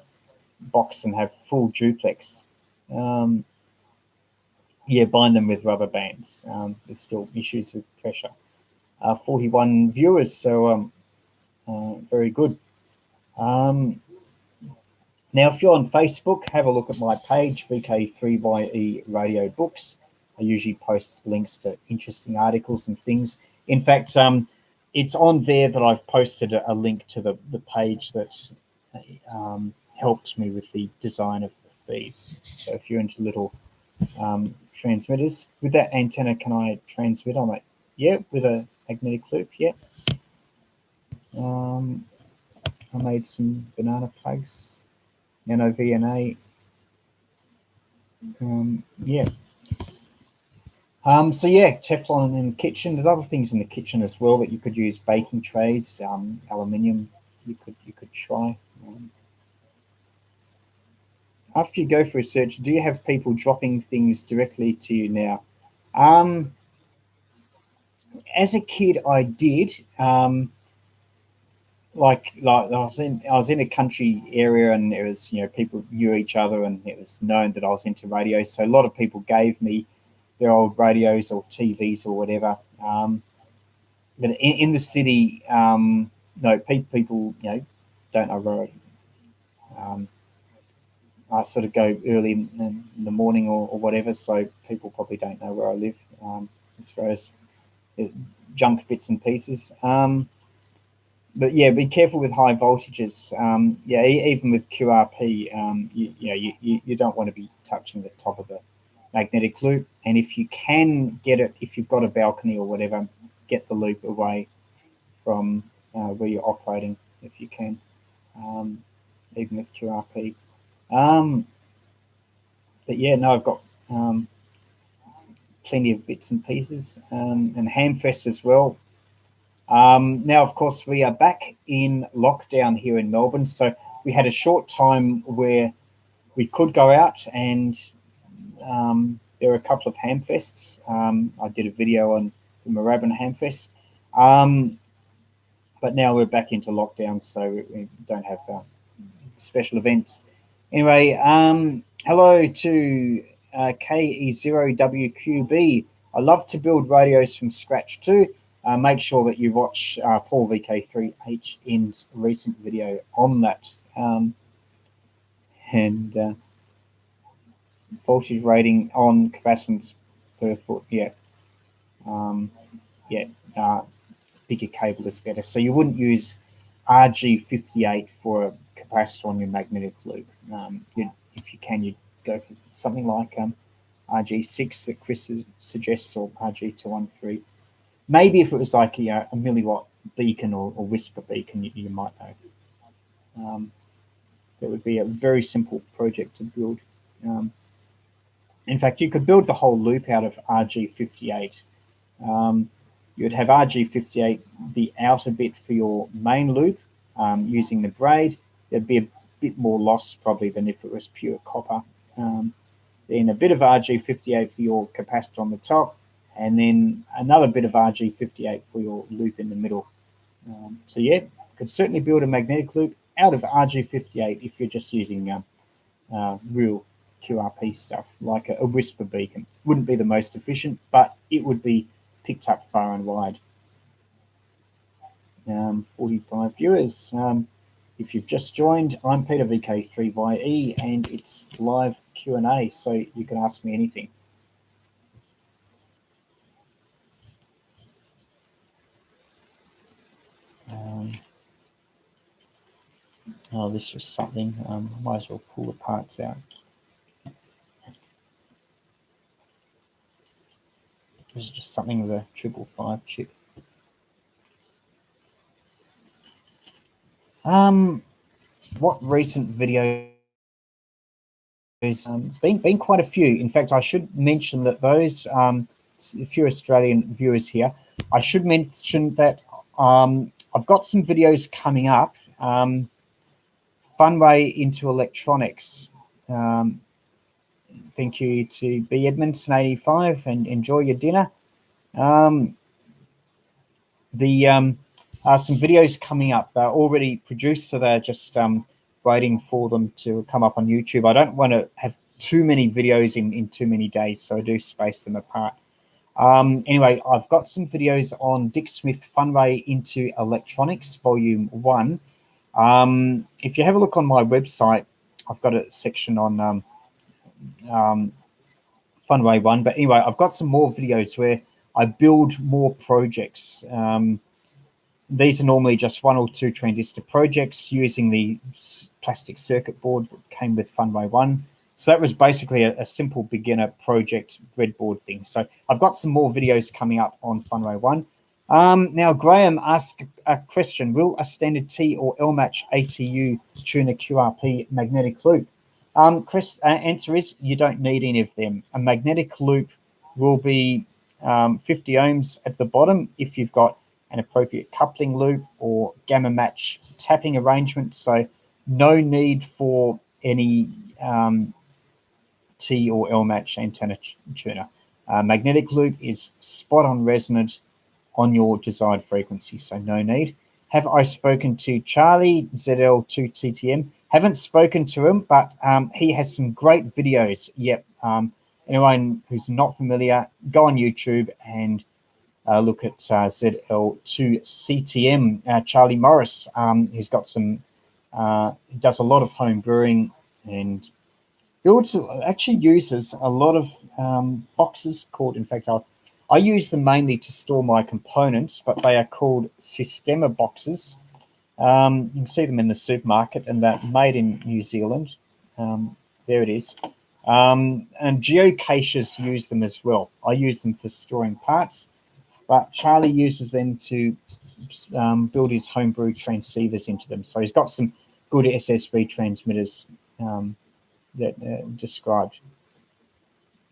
box and have full duplex. Bind them with rubber bands. There's still issues with pressure. 41 viewers, so very good. Now, if you're on Facebook, have a look at my page, VK3YE Radio Books. I usually post links to interesting articles and things. In fact, it's on there that I've posted a link to the page that helped me with the design of these. So if you're into little transmitters, with that antenna, can I transmit on it? Yeah, with a magnetic loop, yeah. I made some banana plugs, nano VNA. So yeah, Teflon in the kitchen. There's other things in the kitchen as well that you could use. Baking trays, aluminium. You could try. After you go for research, do you have people dropping things directly to you now? As a kid, I did. Like I was in a country area, and it was people knew each other, and it was known that I was into radio. So a lot of people gave me their old radios or TVs or whatever. But in the city, no, people, don't know where I sort of go early in the morning or whatever, so people probably don't know where I live as far as junk bits and pieces. But yeah, be careful with high voltages. Yeah, even with QRP, you don't want to be touching the top of the magnetic loop. And if you can get it, if you've got a balcony or whatever, get the loop away from where you're operating if you can, even with QRP. But yeah, no, I've got plenty of bits and pieces and Hamfest as well. Now, of course, we are back in lockdown here in Melbourne. So we had a short time where we could go out and there were a couple of Hamfests. I did a video on the Moorabbin Hamfest. But now we're back into lockdown, so we don't have special events. Anyway, hello to KE0WQB. I love to build radios from scratch too. Make sure that you watch Paul VK3YE's recent video on that. And voltage rating on capacitance per foot, yeah. Bigger cable is better. So you wouldn't use RG58 for a capacitor on your magnetic loop. If you can, you'd go for something like RG6 that Chris suggests, or RG213. Maybe if it was like a milliwatt beacon or whisper beacon, you might know. That would be a very simple project to build. In fact, you could build the whole loop out of RG58. You'd have RG58, the outer bit for your main loop, using the braid. There'd be a bit more loss probably than if it was pure copper. Then a bit of RG58 for your capacitor on the top, and then another bit of RG58 for your loop in the middle. So yeah, could certainly build a magnetic loop out of RG58 if you're just using real QRP stuff, like a whisper beacon. Wouldn't be the most efficient, but it would be picked up far and wide. 45 viewers. If you've just joined, I'm Peter VK3YE, and it's live Q&A, so you can ask me anything. Oh, this was something. Might as well pull the parts out. This is just something with a 555 chip. What recent videos? It's been quite a few. In fact, I should mention that those, a few Australian viewers here, I should mention that I've got some videos coming up. Fun way into electronics. Thank you to B. Edmondson 85, and enjoy your dinner. Some videos coming up. They're already produced, so they're just waiting for them to come up on YouTube. I don't want to have too many videos in too many days, so I do space them apart. Anyway, I've got some videos on Dick Smith Fun Way into Electronics, Volume 1. If you have a look on my website, I've got a section on Funway 1. But anyway, I've got some more videos where I build more projects. These are normally just 1 or 2 transistor projects using the plastic circuit board that came with Funway 1. So that was basically a simple beginner project breadboard thing. So I've got some more videos coming up on Funway 1. Now, Graham asked a question: will a standard T or L match ATU tune a QRP magnetic loop? Chris, answer is you don't need any of them. A magnetic loop will be 50 ohms at the bottom if you've got an appropriate coupling loop or gamma match tapping arrangement. So no need for any T or L match antenna tuner. Magnetic loop is spot on resonant on your desired frequency, so no need. Have I spoken to Charlie ZL2TTM? Haven't spoken to him, but he has some great videos. Yep. Anyone who's not familiar, go on YouTube and look at ZL2CTM, Charlie Morris, who's got some, he does a lot of home brewing and builds, actually uses a lot of boxes called, in fact, I use them mainly to store my components, but they are called Systema boxes. You can see them in the supermarket, and they're made in New Zealand. There it is. And geocachers use them as well. I use them for storing parts, but Charlie uses them to build his homebrew transceivers into them. So he's got some good SSB transmitters that described.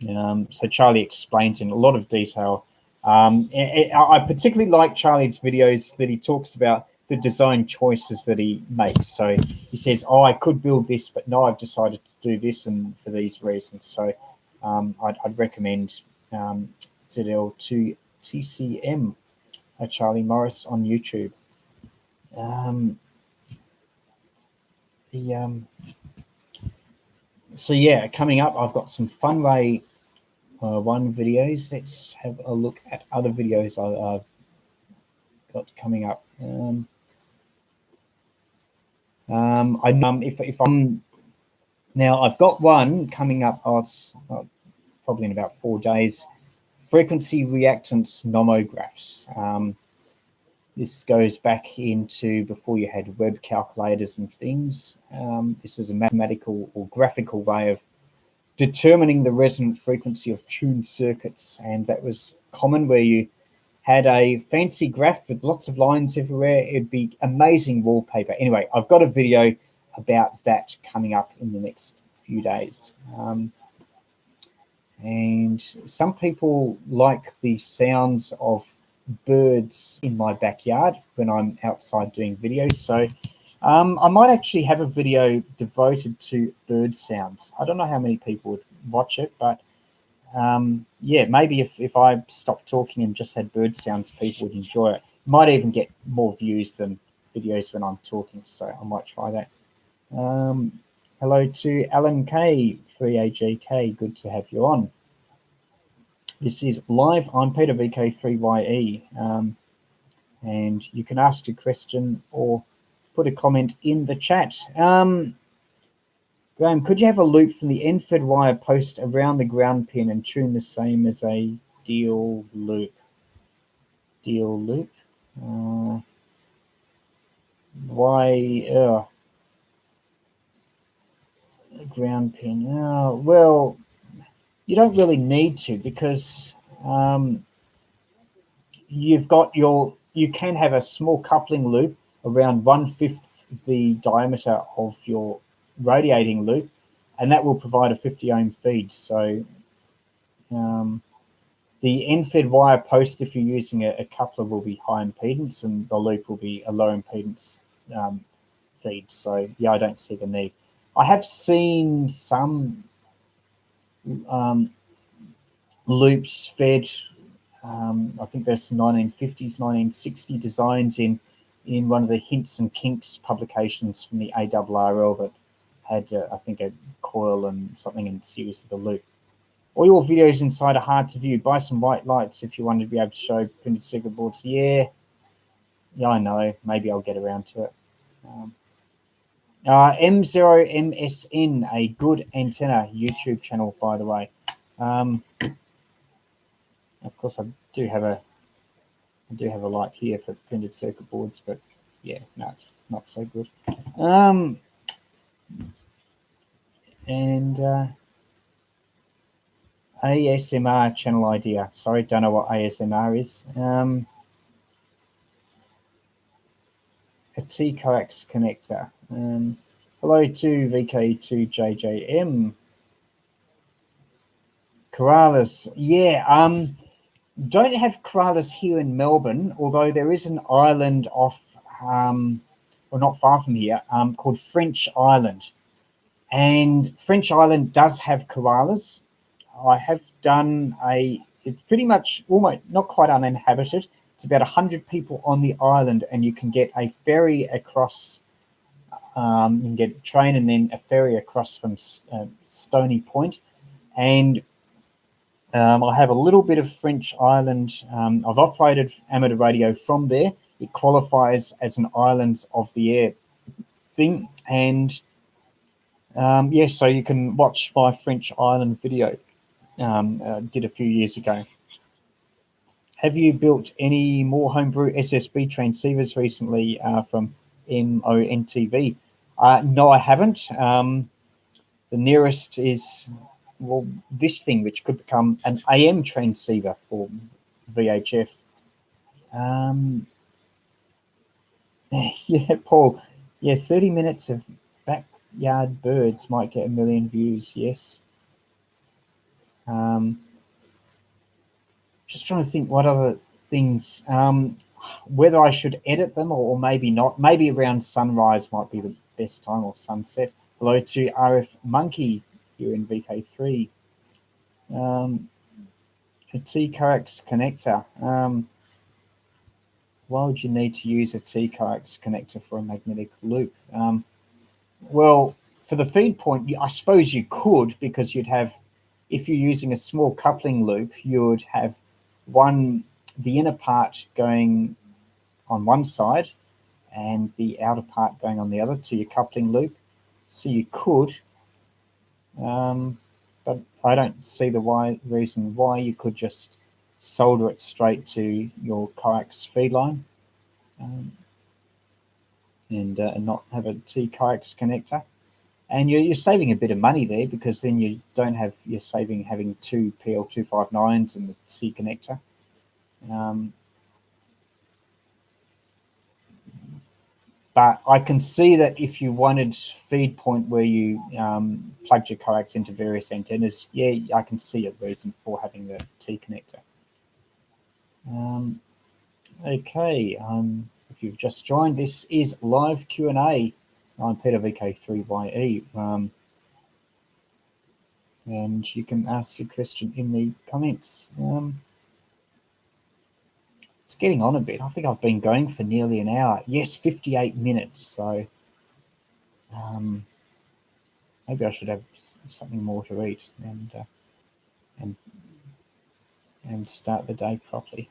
So Charlie explains in a lot of detail. I particularly like Charlie's videos that he talks about the design choices that he makes. So he says, oh, I could build this, but no, I've decided to do this and for these reasons. So I'd recommend ZL2TCM, Charlie Morris on YouTube. So yeah, coming up, I've got some Funway 1 videos. Let's have a look at other videos I've got coming up. If I'm now, I've got one coming up. It's probably in about 4 days. Frequency reactance nomographs. This goes back into before you had web calculators and things. This is a mathematical or graphical way of determining the resonant frequency of tuned circuits, and that was common where you had a fancy graph with lots of lines everywhere. It'd be amazing wallpaper. Anyway, I've got a video about that coming up in the next few days. And some people like the sounds of birds in my backyard when I'm outside doing videos. So I might actually have a video devoted to bird sounds. I don't know how many people would watch it, but yeah, maybe if I stopped talking and just had bird sounds, people would enjoy it. Might even get more views than videos when I'm talking, so I might try that. Hello to Alan K3YE, good to have you on. This is live on Peter VK3YE, and you can ask a question or put a comment in the chat. Graham, could you have a loop from the end-fed wire post around the ground pin and tune the same as a deal loop? Deal loop? Why? Ground pin. Well, you don't really need to, because you've got you can have a small coupling loop around 1/5 the diameter of your radiating loop, and that will provide a 50 ohm feed. So the end-fed wire post, if you're using a coupler, will be high impedance, and the loop will be a low impedance feed. So yeah, I don't see the need. I have seen some loops fed. I think there's some 1950s, 1960 designs in one of the Hints and Kinks publications from the ARRL that had, I think, a coil and something in series of the loop. All your videos inside are hard to view. Buy some white lights if you want to be able to show printed circuit boards. Yeah, I know. Maybe I'll get around to it. M0MSN, a good antenna YouTube channel, by the way. Of course, I do have a light here for printed circuit boards, but yeah, no, it's not so good. And ASMR channel idea. Sorry, don't know what ASMR is. A T-Coax connector. Hello to VK2JJM. Koalas. Yeah, don't have koalas here in Melbourne, although there is an island off, or not far from here, called French Island. And French Island does have koalas. I have done it's pretty much almost not quite uninhabited. It's about 100 people on the island, and you can get a ferry across. You can get a train and then a ferry across from Stony Point. And I have a little bit of French Island. I've operated amateur radio from there. It qualifies as an Islands of the Air thing. And yeah, so you can watch my French Island video. Did a few years ago. Have you built any more homebrew SSB transceivers recently from MONTV? No, I haven't. The nearest is, well, this thing, which could become an AM transceiver for VHF. Yeah, Paul. Yeah, 30 minutes of backyard birds might get 1 million views. Yes. Just trying to think what other things. Whether I should edit them or maybe not. Maybe around sunrise might be the best time, or sunset. Hello to RF Monkey here in VK3. A T-Coax connector. Why would you need to use a T-Coax connector for a magnetic loop? Well, for the feed point, I suppose you could, because you'd have, if you're using a small coupling loop, you would have the inner part going on one side and the outer part going on the other to your coupling loop. So you could, but I don't see the reason why you could just solder it straight to your Coax feed line and not have a T-Coax connector. And you're saving a bit of money there, because then you don't have, you're saving having two PL259s and the T connector. But I can see that if you wanted feed point where you plugged your coax into various antennas, yeah, I can see a reason for having the T connector. Okay, if you've just joined, this is live Q&A. I'm Peter VK3YE, and you can ask your question in the comments. It's getting on a bit. I think I've been going for nearly an hour. Yes, 58 minutes. So maybe I should have something more to eat and start the day properly.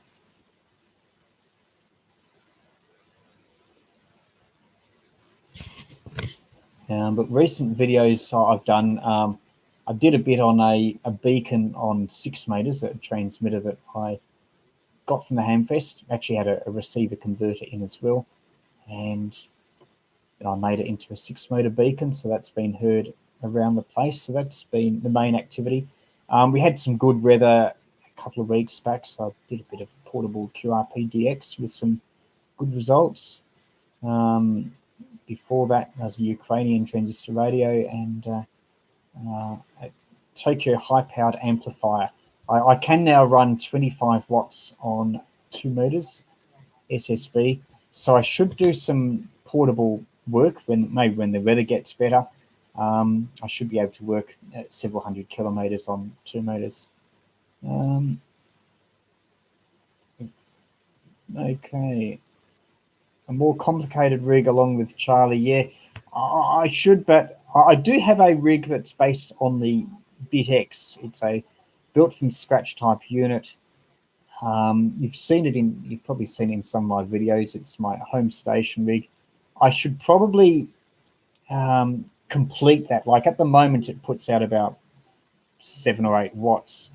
But recent videos I've done, I did a bit on a beacon on 6 meters, a transmitter that I got from the Hamfest. Actually had a receiver converter in as well, and I made it into a 6 meter beacon, so that's been heard around the place. So that's been the main activity. We had some good weather a couple of weeks back, so I did a bit of portable QRP-DX with some good results. Before that, there was a Ukrainian transistor radio and a Tokyo high-powered amplifier. I can now run 25 watts on 2 meters SSB, so I should do some portable work maybe when the weather gets better. I should be able to work at several hundred kilometers on 2 meters. Okay. A more complicated rig along with Charlie. Yeah, I should, but I do have a rig that's based on the BitX. It's a built from scratch type unit. You've probably seen it in some of my videos. It's my home station rig. I should probably complete that. Like at the moment, it puts out about 7 or 8 watts.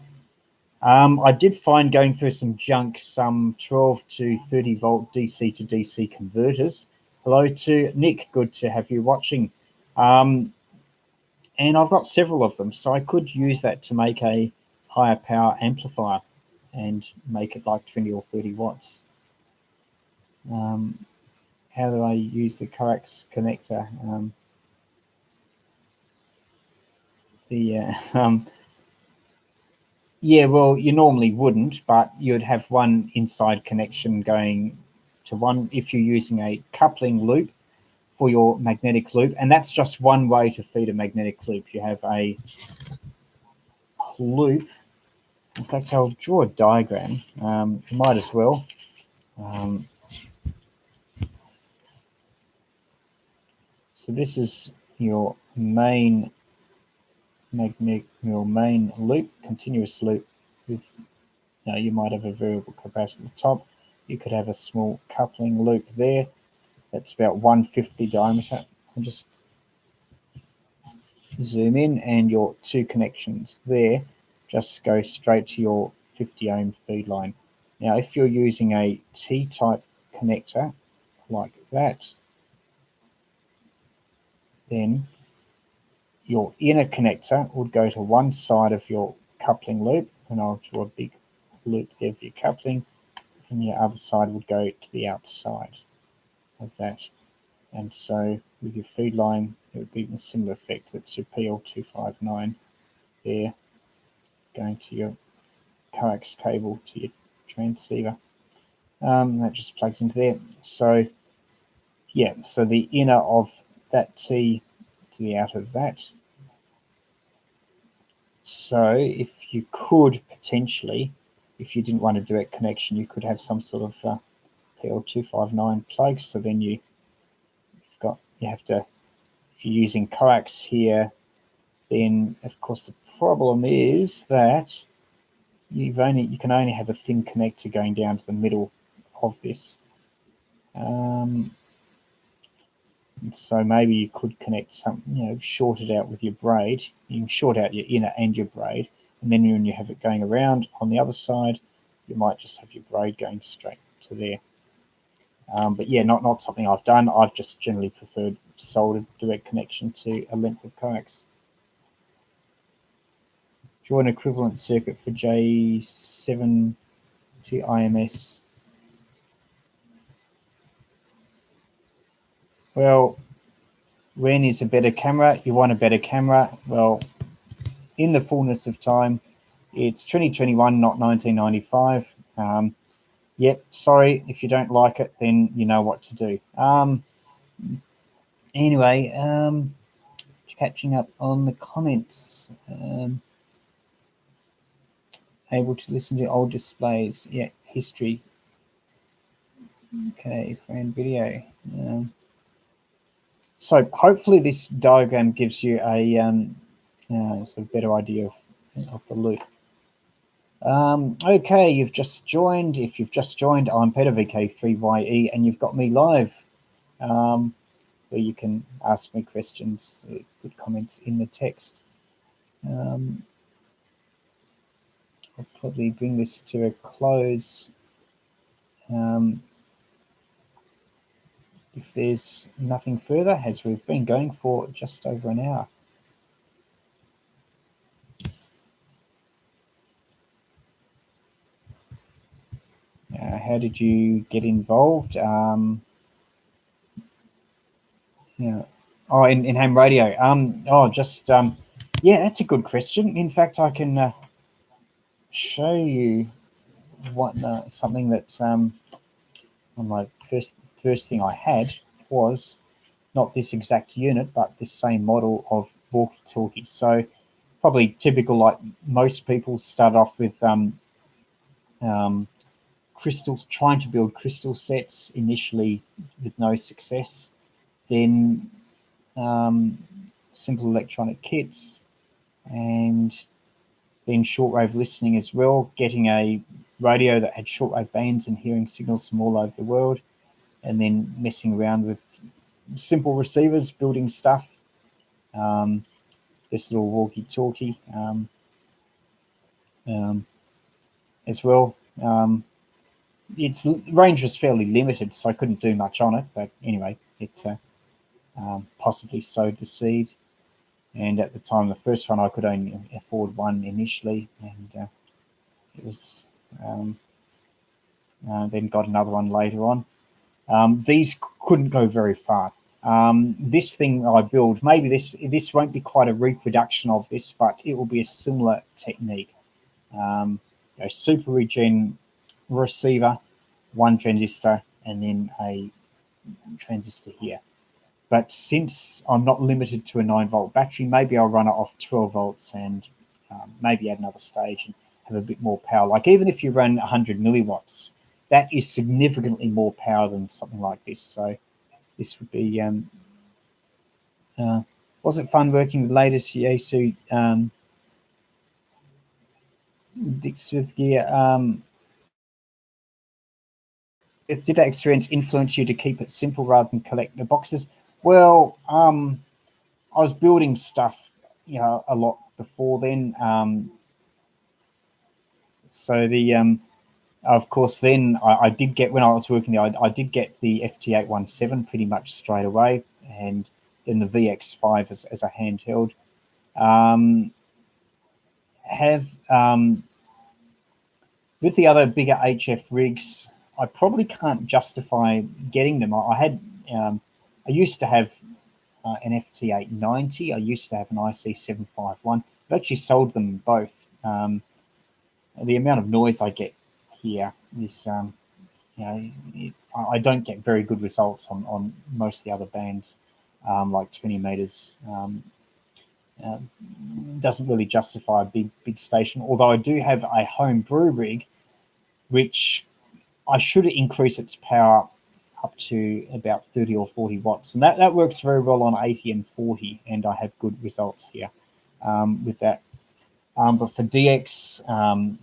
I did find, going through some junk, some 12 to 30 volt DC to DC converters. Hello to Nick, good to have you watching. And I've got several of them, so I could use that to make a higher power amplifier and make it like 20 or 30 watts. How do I use the Coax connector? Yeah, well, you normally wouldn't, but you'd have one inside connection going to one if you're using a coupling loop for your magnetic loop, and that's just one way to feed a magnetic loop. You have a loop. In fact, I'll draw a diagram. You might as well. So this is your main loop, continuous loop. with, you might have a variable capacitor at the top. You could have a small coupling loop there. That's about 1/50 diameter. I'll just zoom in, and your two connections there just go straight to your 50 ohm feed line. Now, if you're using a T-type connector like that, then your inner connector would go to one side of your coupling loop, and I'll draw a big loop there for your coupling, and your other side would go to the outside of that. And so with your feed line, it would be a similar effect. That's your PL259 there, going to your coax cable to your transceiver. That just plugs into there. So yeah, so the inner of that T to the outer of that. So if you could potentially, if you didn't want a direct connection, you could have some sort of PL259 plug. So then you have to, if you're using coax here, then of course the problem is that you can only have a thin connector going down to the middle of this. So maybe you could connect some, short it out with your braid. You can short out your inner and your braid, and then when you have it going around on the other side, you might just have your braid going straight to there. But yeah, not something I've done. I've just generally preferred soldered direct connection to a length of coax. Draw an equivalent circuit for J7 to IMS. Well, when is a better camera? You want a better camera? Well, in the fullness of time, it's 2021, not 1995. Yep, sorry, if you don't like it, then you know what to do. Anyway, catching up on the comments. Able to listen to old displays. Yeah, history. Okay, friend video. So hopefully this diagram gives you a sort of better idea of the loop. Okay, you've just joined. If you've just joined, I'm Peter VK3YE, and you've got me live, where you can ask me questions, put comments in the text. I'll probably bring this to a close. If there's nothing further, as we've been going for just over an hour. How did you get involved? Yeah. Oh, in ham radio. Yeah, that's a good question. In fact, I can show you something that on my first thing I had was not this exact unit, but this same model of walkie-talkie. So probably typical, like most people start off with crystals, trying to build crystal sets initially with no success. Then simple electronic kits, and then shortwave listening as well, getting a radio that had shortwave bands and hearing signals from all over the world, and then messing around with simple receivers, building stuff. This little walkie-talkie as well. Its range was fairly limited, so I couldn't do much on it, but anyway, it possibly sowed the seed. And at the time, the first one, I could only afford one initially, and it was then got another one later on. These couldn't go very far. This thing I build, maybe this won't be quite a reproduction of this, but it will be a similar technique. A super regen receiver, one transistor, and then a transistor here. But since I'm not limited to a 9-volt battery, maybe I'll run it off 12 volts and maybe add another stage and have a bit more power. Like even if you run 100 milliwatts, that is significantly more power than something like this. So this would be, was it fun working with latest Yaesu Dick's with gear. Did that experience influence you to keep it simple rather than collect the boxes? Well, I was building stuff, a lot before then. So of course, then I did get, when I was working there, I did get the FT817 pretty much straight away, and then the VX5 as a handheld. With the other bigger HF rigs, I probably can't justify getting them. I used to have an FT890. I used to have an IC751. I've actually sold them both. The amount of noise I get here is, I don't get very good results on most of the other bands, like 20 meters. Doesn't really justify a big station. Although I do have a Homebrew rig, which I should increase its power up to about 30 or 40 watts, and that works very well on 80 and 40, and I have good results here with that. But for DX,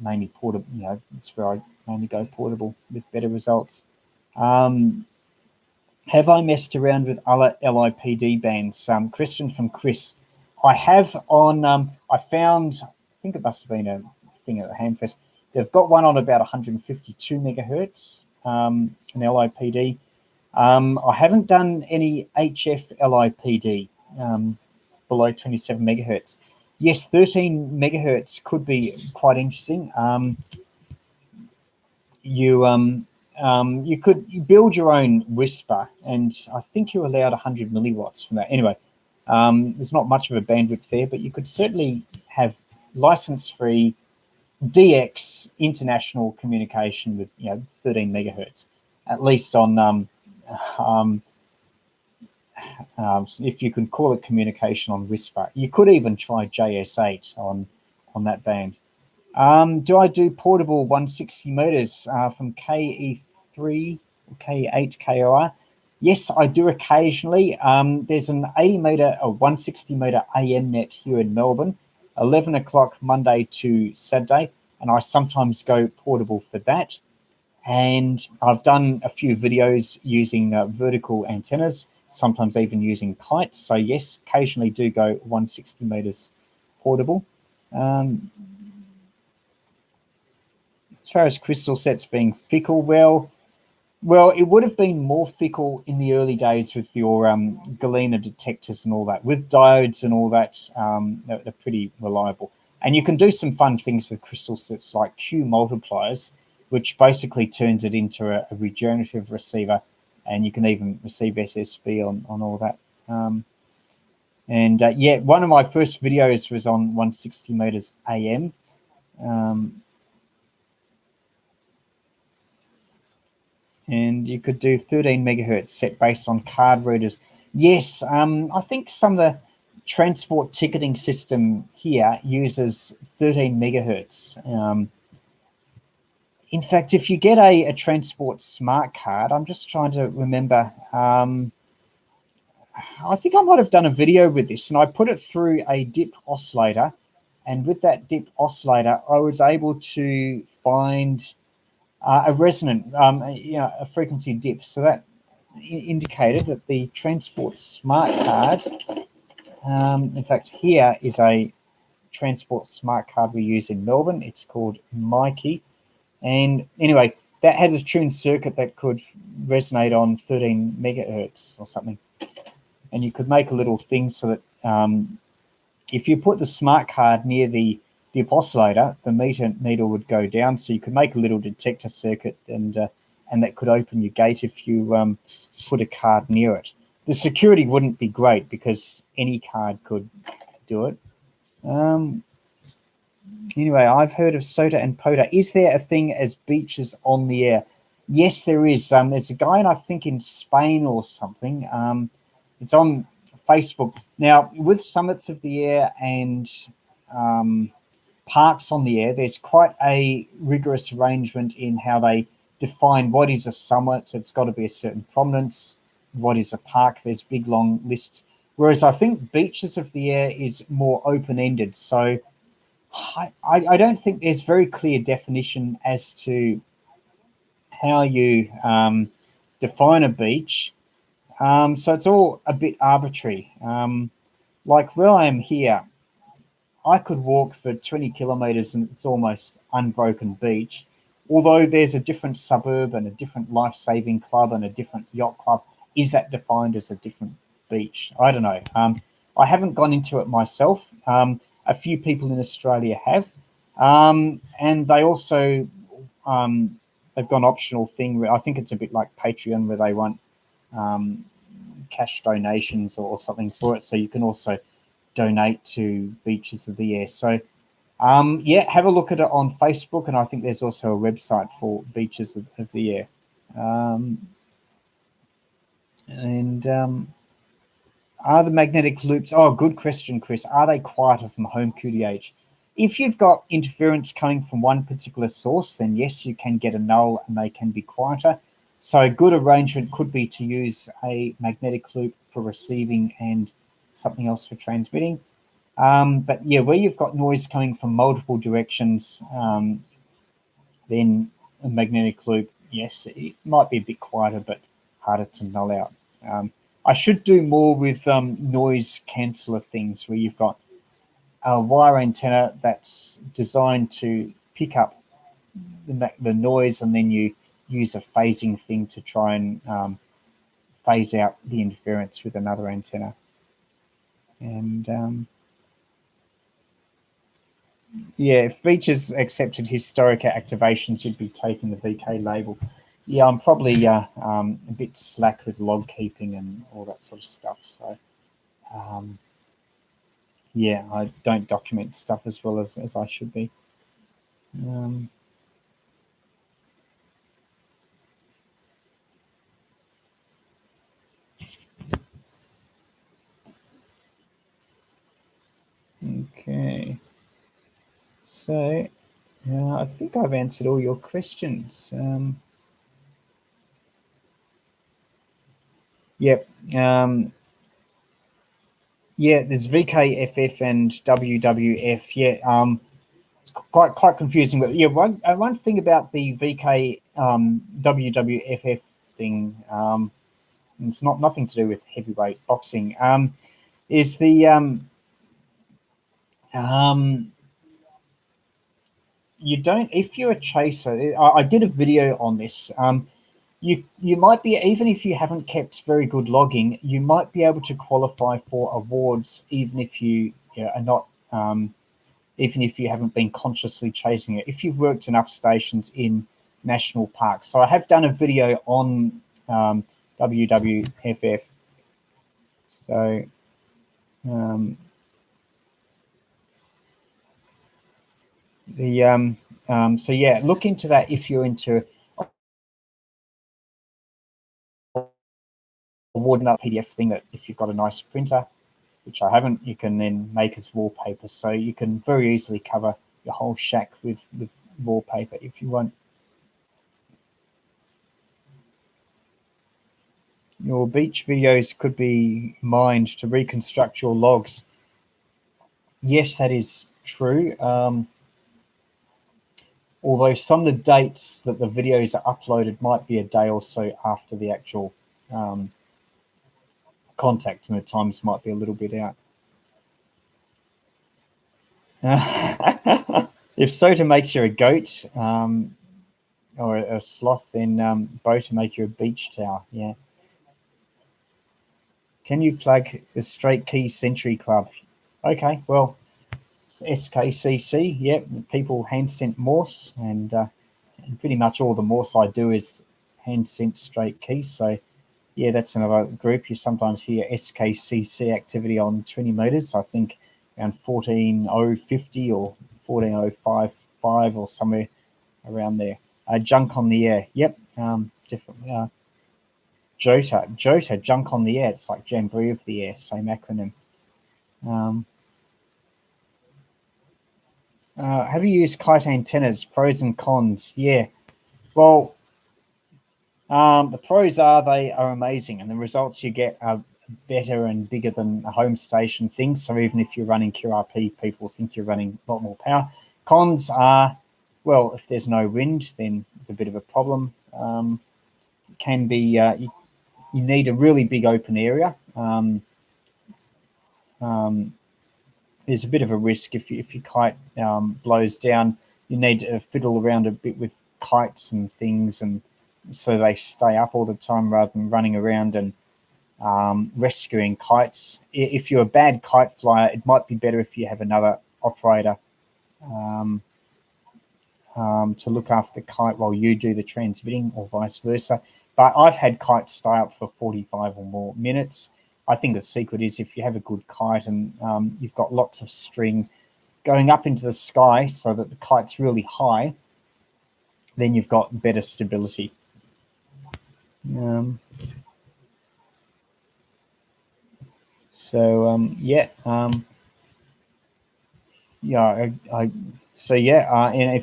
mainly portable, that's where I mainly go portable with better results. Have I messed around with other LIPD bands? Question from Chris. I have on, I found, I think it must have been a thing at the Handfest. They've got one on about 152 megahertz, an LIPD. I haven't done any HF LIPD below 27 megahertz. Yes, 13 megahertz could be quite interesting. You could build your own whisper, and I think you're allowed 100 milliwatts from that. Anyway, there's not much of a bandwidth there, but you could certainly have license-free DX international communication with 13 megahertz, at least on if you can call it communication on whisper. You could even try JS8 on that band. Do I do portable 160 meters from KE3 or K8KOR? Yes, I do occasionally. There's an 80 meter or 160 meter AM net here in Melbourne, 11 o'clock Monday to Saturday, and I sometimes go portable for that. And I've done a few videos using vertical antennas, sometimes even using kites. So yes, occasionally do go 160 meters portable. As far as crystal sets being fickle, well, it would have been more fickle in the early days with your galena detectors and all that. With diodes and all that, they're pretty reliable. And you can do some fun things with crystal sets like Q multipliers, which basically turns it into a regenerative receiver, and you can even receive SSB on all that. Yeah, one of my first videos was on 160 meters AM. And you could do 13 megahertz set based on card readers. Yes, I think some of the transport ticketing system here uses 13 megahertz. In fact, if you get a transport smart card, I'm just trying to remember, I think I might have done a video with this, and I put it through a dip oscillator, and with that dip oscillator, I was able to find a resonant, a frequency dip. So that indicated that the transport smart card, in fact, here is a transport smart card we use in Melbourne. It's called Mikey. And anyway, that had a tuned circuit that could resonate on 13 megahertz or something. And you could make a little thing so that if you put the smart card near the dip oscillator, the meter needle would go down. So you could make a little detector circuit, and that could open your gate if you put a card near it. The security wouldn't be great because any card could do it. Anyway, I've heard of SOTA and POTA. Is there a thing as beaches on the air? Yes, there is. There's a guy, I think, in Spain or something. It's on Facebook. Now, with summits of the air and parks on the air, there's quite a rigorous arrangement in how they define what is a summit. So it's got to be a certain prominence. What is a park? There's big, long lists. Whereas I think beaches of the air is more open-ended. So I don't think there's very clear definition as to how you define a beach. So it's all a bit arbitrary. Like where I am here, I could walk for 20 kilometers and it's almost unbroken beach. Although there's a different suburb and a different life-saving club and a different yacht club, is that defined as a different beach? I don't know. I haven't gone into it myself. A few people in Australia have. And they also, they've got an optional thing where I think it's a bit like Patreon where they want cash donations or something for it. So you can also donate to Beaches of the Air. So yeah, have a look at it on Facebook, and I think there's also a website for Beaches of the Air. Are the magnetic loops? Oh, good question, Chris. Are they quieter from home QTH? If you've got interference coming from one particular source, then yes, you can get a null and they can be quieter. So a good arrangement could be to use a magnetic loop for receiving and something else for transmitting. But yeah, where you've got noise coming from multiple directions, then a magnetic loop, yes, it might be a bit quieter, but harder to null out. I should do more with noise canceller things where you've got a wire antenna that's designed to pick up the noise, and then you use a phasing thing to try and phase out the interference with another antenna. And yeah, if Beaches accepted historic activations, you'd be taking the VK label. Yeah, I'm probably a bit slack with log keeping and all that sort of stuff. So, yeah, I don't document stuff as well as I should be. Okay. So, I think I've answered all your questions. Yep. Yeah, there's VKFF and WWF. Yeah, it's quite confusing. But yeah, one thing about the VK WWFF thing, it's nothing to do with heavyweight boxing. Is the you don't, if you're a chaser. I did a video on this. You might be, even if you haven't kept very good logging, you might be able to qualify for awards even if you are not, even if you haven't been consciously chasing it, if you've worked enough stations in national parks. So I have done a video on WWFF. So so yeah, look into that if you're into awarding up PDF thing, that if you've got a nice printer, which I haven't, you can then make as wallpaper. So you can very easily cover your whole shack with wallpaper if you want. Your beach videos could be mined to reconstruct your logs. Yes, that is true. Although some of the dates that the videos are uploaded might be a day or so after the actual contact, and the times might be a little bit out. If Sota makes you a goat or a sloth, then Bo to make you a beach tower. Yeah. Can you plug the Straight Key Century Club? Okay, well, SKCC, yeah, people hand sent Morse, and pretty much all the Morse I do is hand sent straight keys. So yeah, that's another group. You sometimes hear SKCC activity on 20 meters. I think around 14050 or 14055 or somewhere around there. Junk on the air. Yep, definitely. JOTA, junk on the air. It's like Jamboree of the air, same acronym. Have you used kite antennas? Pros and cons? Yeah. Well, the pros are they are amazing, and the results you get are better and bigger than a home station thing. So even if you're running QRP, people think you're running a lot more power. Cons are, well, if there's no wind, then it's a bit of a problem. It can be, you need a really big open area. There's a bit of a risk if your kite blows down. You need to fiddle around a bit with kites and things, and so they stay up all the time rather than running around and rescuing kites. If you're a bad kite flyer, it might be better if you have another operator to look after the kite while you do the transmitting, or vice versa. But I've had kites stay up for 45 or more minutes. I think the secret is if you have a good kite and you've got lots of string going up into the sky so that the kite's really high, then you've got better stability. And if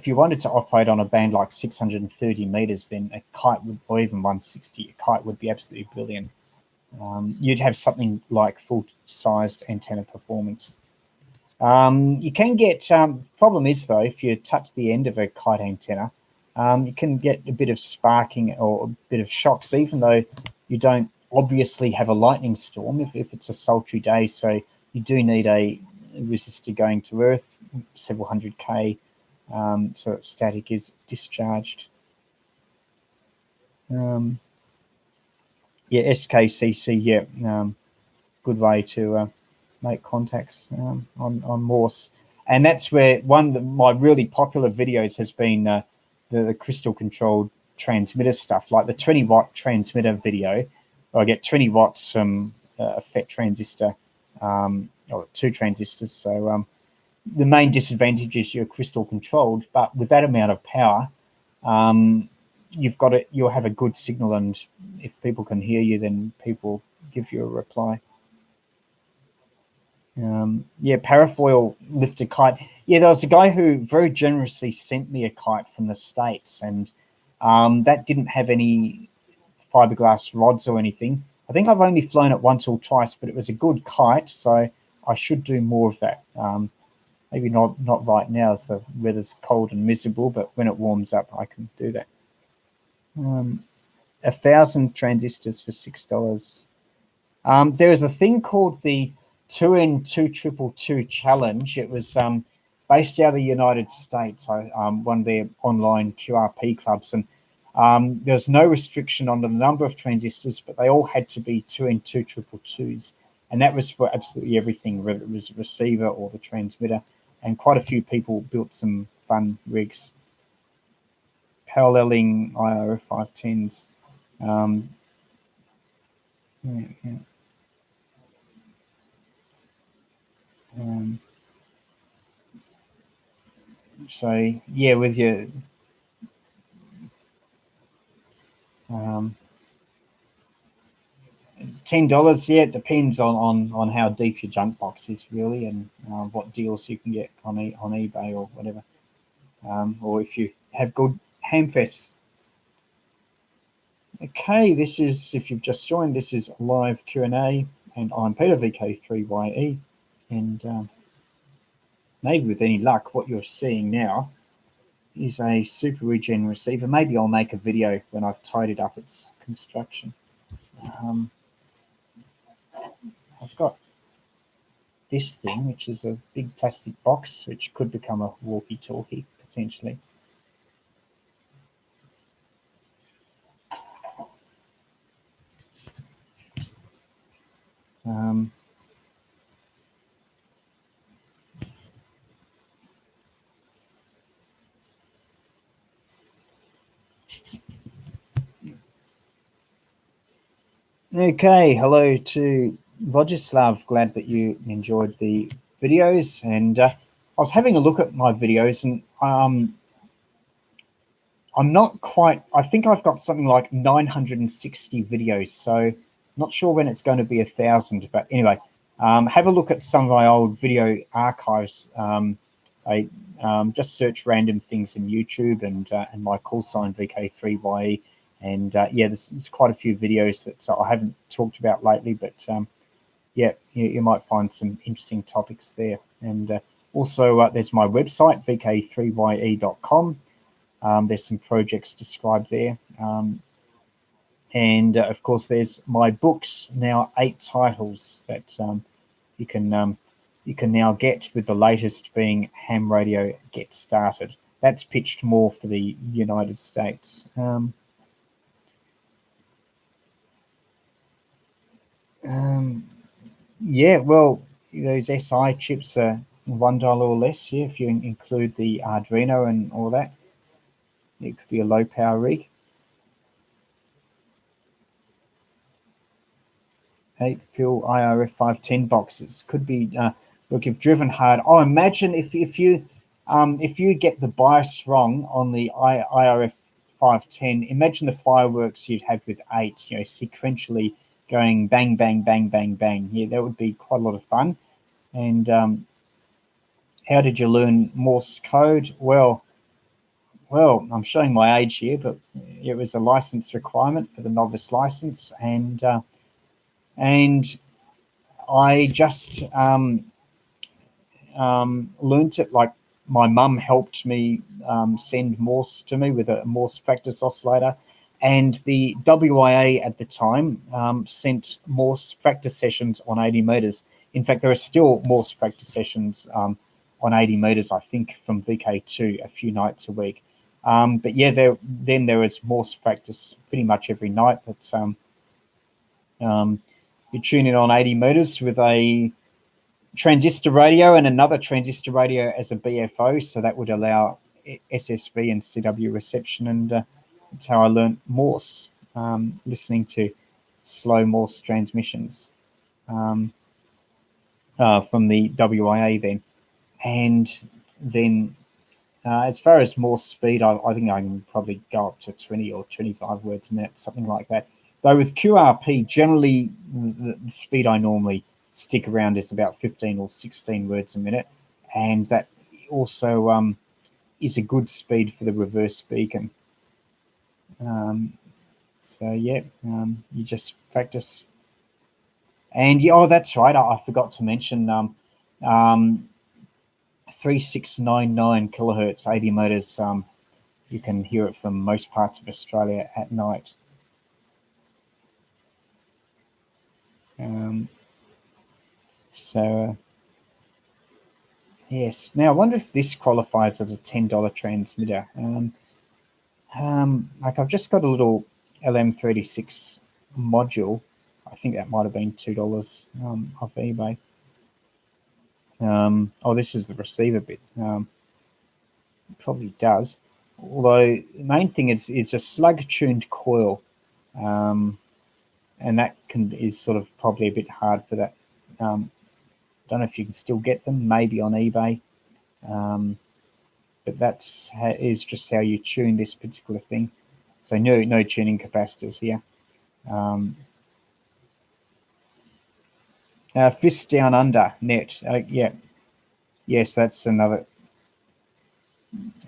you wanted to operate on a band like 630 meters, then a kite would, or even 160, a kite would be absolutely brilliant. You'd have something like full-sized antenna performance. You can get, problem is though, if you touch the end of a kite antenna, you can get a bit of sparking or a bit of shocks, even though you don't obviously have a lightning storm if it's a sultry day. So you do need a resistor going to earth, several hundred K, so that static is discharged. SKCC, good way to make contacts on Morse. And that's where one of my really popular videos has been the crystal controlled transmitter stuff, like the 20-watt transmitter video. I get 20 watts from a FET transistor, or 2 transistors. So the main disadvantage is you're crystal controlled, but with that amount of power, you'll have a good signal, and if people can hear you, then people give you a reply. Parafoil lifted kite. Yeah, there was a guy who very generously sent me a kite from the States, and that didn't have any fiberglass rods or anything. I think I've only flown it once or twice, but it was a good kite, so I should do more of that. Maybe not right now as the weather's cold and miserable, but when it warms up, I can do that. 1,000 transistors for $6. There is a thing called the 2N2222 challenge. It was based out of the United States, one of their online QRP clubs, and there's no restriction on the number of transistors, but they all had to be 2N2222s, and that was for absolutely everything, whether it was a receiver or the transmitter. And quite a few people built some fun rigs. Paralleling IO 510s. So yeah, with your $10, yeah, it depends on how deep your junk box is really, and what deals you can get on eBay or whatever, or if you have good hamfests. Okay, this is, if you've just joined, this is live Q&A, and I'm Peter, VK3YE, and maybe with any luck, what you're seeing now is a super regen receiver. Maybe I'll make a video when I've tidied up its construction. I've got this thing, which is a big plastic box, which could become a walkie-talkie potentially. Okay, hello to Vojislav. Glad that you enjoyed the videos, and I was having a look at my videos, and I'm not quite, I think I've got something like 960 videos, so not sure when it's going to be 1,000, but anyway, have a look at some of my old video archives. I just search random things in YouTube, and my call sign VK3YE, And yeah, there's quite a few videos that I haven't talked about lately, but yeah, you might find some interesting topics there. And also, there's my website, VK3YE.com. There's some projects described there. And of course, there's my books, now 8 titles that you can now get, with the latest being Ham Radio Get Started. That's pitched more for the United States. Yeah, well, those SI chips are $1 or less, yeah, if you include the Arduino and all that. It could be a low power rig. 8-pill IRF 510 boxes could be. Look, you've driven hard. Oh, imagine if you get the bias wrong on the IRF 510. Imagine the fireworks you'd have with 8. Sequentially going bang, bang, bang, bang, bang. Yeah, that would be quite a lot of fun. And how did you learn Morse code? Well, I'm showing my age here, but it was a license requirement for the novice license, and I just learnt it. Like, my mum helped me send Morse to me with a Morse practice oscillator, and the WIA at the time sent Morse practice sessions on 80 meters. In fact, there are still Morse practice sessions on 80 meters, I think, from VK2 a few nights a week. But yeah, then there was Morse practice pretty much every night. But you tune in on 80 meters with a transistor radio and another transistor radio as a BFO, so that would allow SSB and CW reception, and that's how I learned Morse, listening to slow Morse transmissions from the WIA then. And then as far as Morse speed, I think I can probably go up to 20 or 25 words a minute, something like that. Though with QRP, generally the speed I normally stick around is about 15 or 16 words a minute, and that also is a good speed for the reverse beacon. So yeah, you just practice. And yeah, oh, that's right, I forgot to mention 3699 kilohertz, 80 meters. You can hear it from most parts of Australia at night. So yes, now I wonder if this qualifies as a $10 transmitter. Like, I've just got a little LM36 module. I think that might have been $2 off eBay. Oh, this is the receiver bit. Probably does. Although the main thing is a slug-tuned coil, and that is sort of probably a bit hard for that. Don't know if you can still get them, maybe on eBay, but is just how you tune this particular thing. So no tuning capacitors here. Fist Down Under net. Yeah, yes, that's another.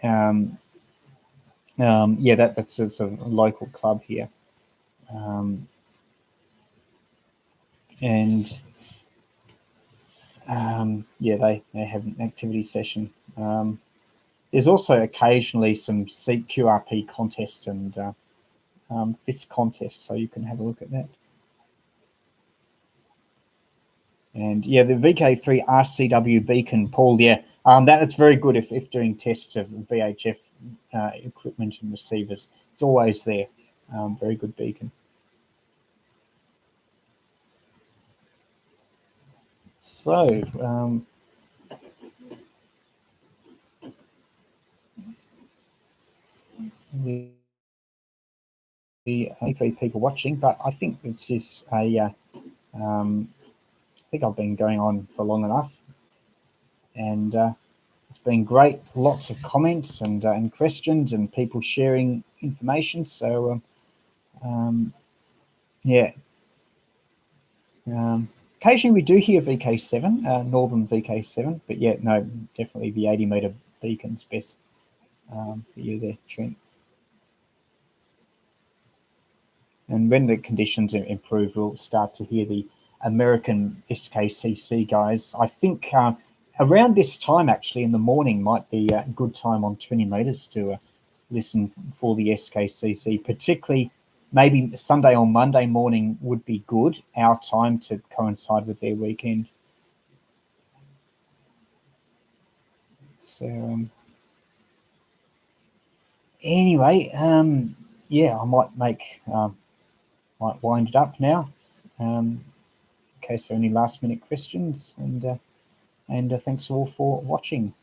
Yeah, that's a sort of local club here, and yeah, they have an activity session. There's also occasionally some QRP contests and FIST contests, so you can have a look at that. And yeah, the VK3 RCW beacon, Paul, yeah, that's very good if doing tests of VHF equipment and receivers. It's always there. Very good beacon. So the 3 people watching, but I think this is I think I've been going on for long enough, and it's been great. Lots of comments and questions and people sharing information. So yeah. Occasionally we do hear VK7, Northern VK7, but yeah, no, definitely the 80 meter beacon's best for you there, Trent. And when the conditions improve, we'll start to hear the American SKCC guys. I think around this time, actually, in the morning might be a good time on 20 meters to listen for the SKCC, particularly maybe Sunday or Monday morning would be good, our time, to coincide with their weekend. So anyway, yeah, I might might wind it up now, in case there are any last minute questions, and thanks all for watching.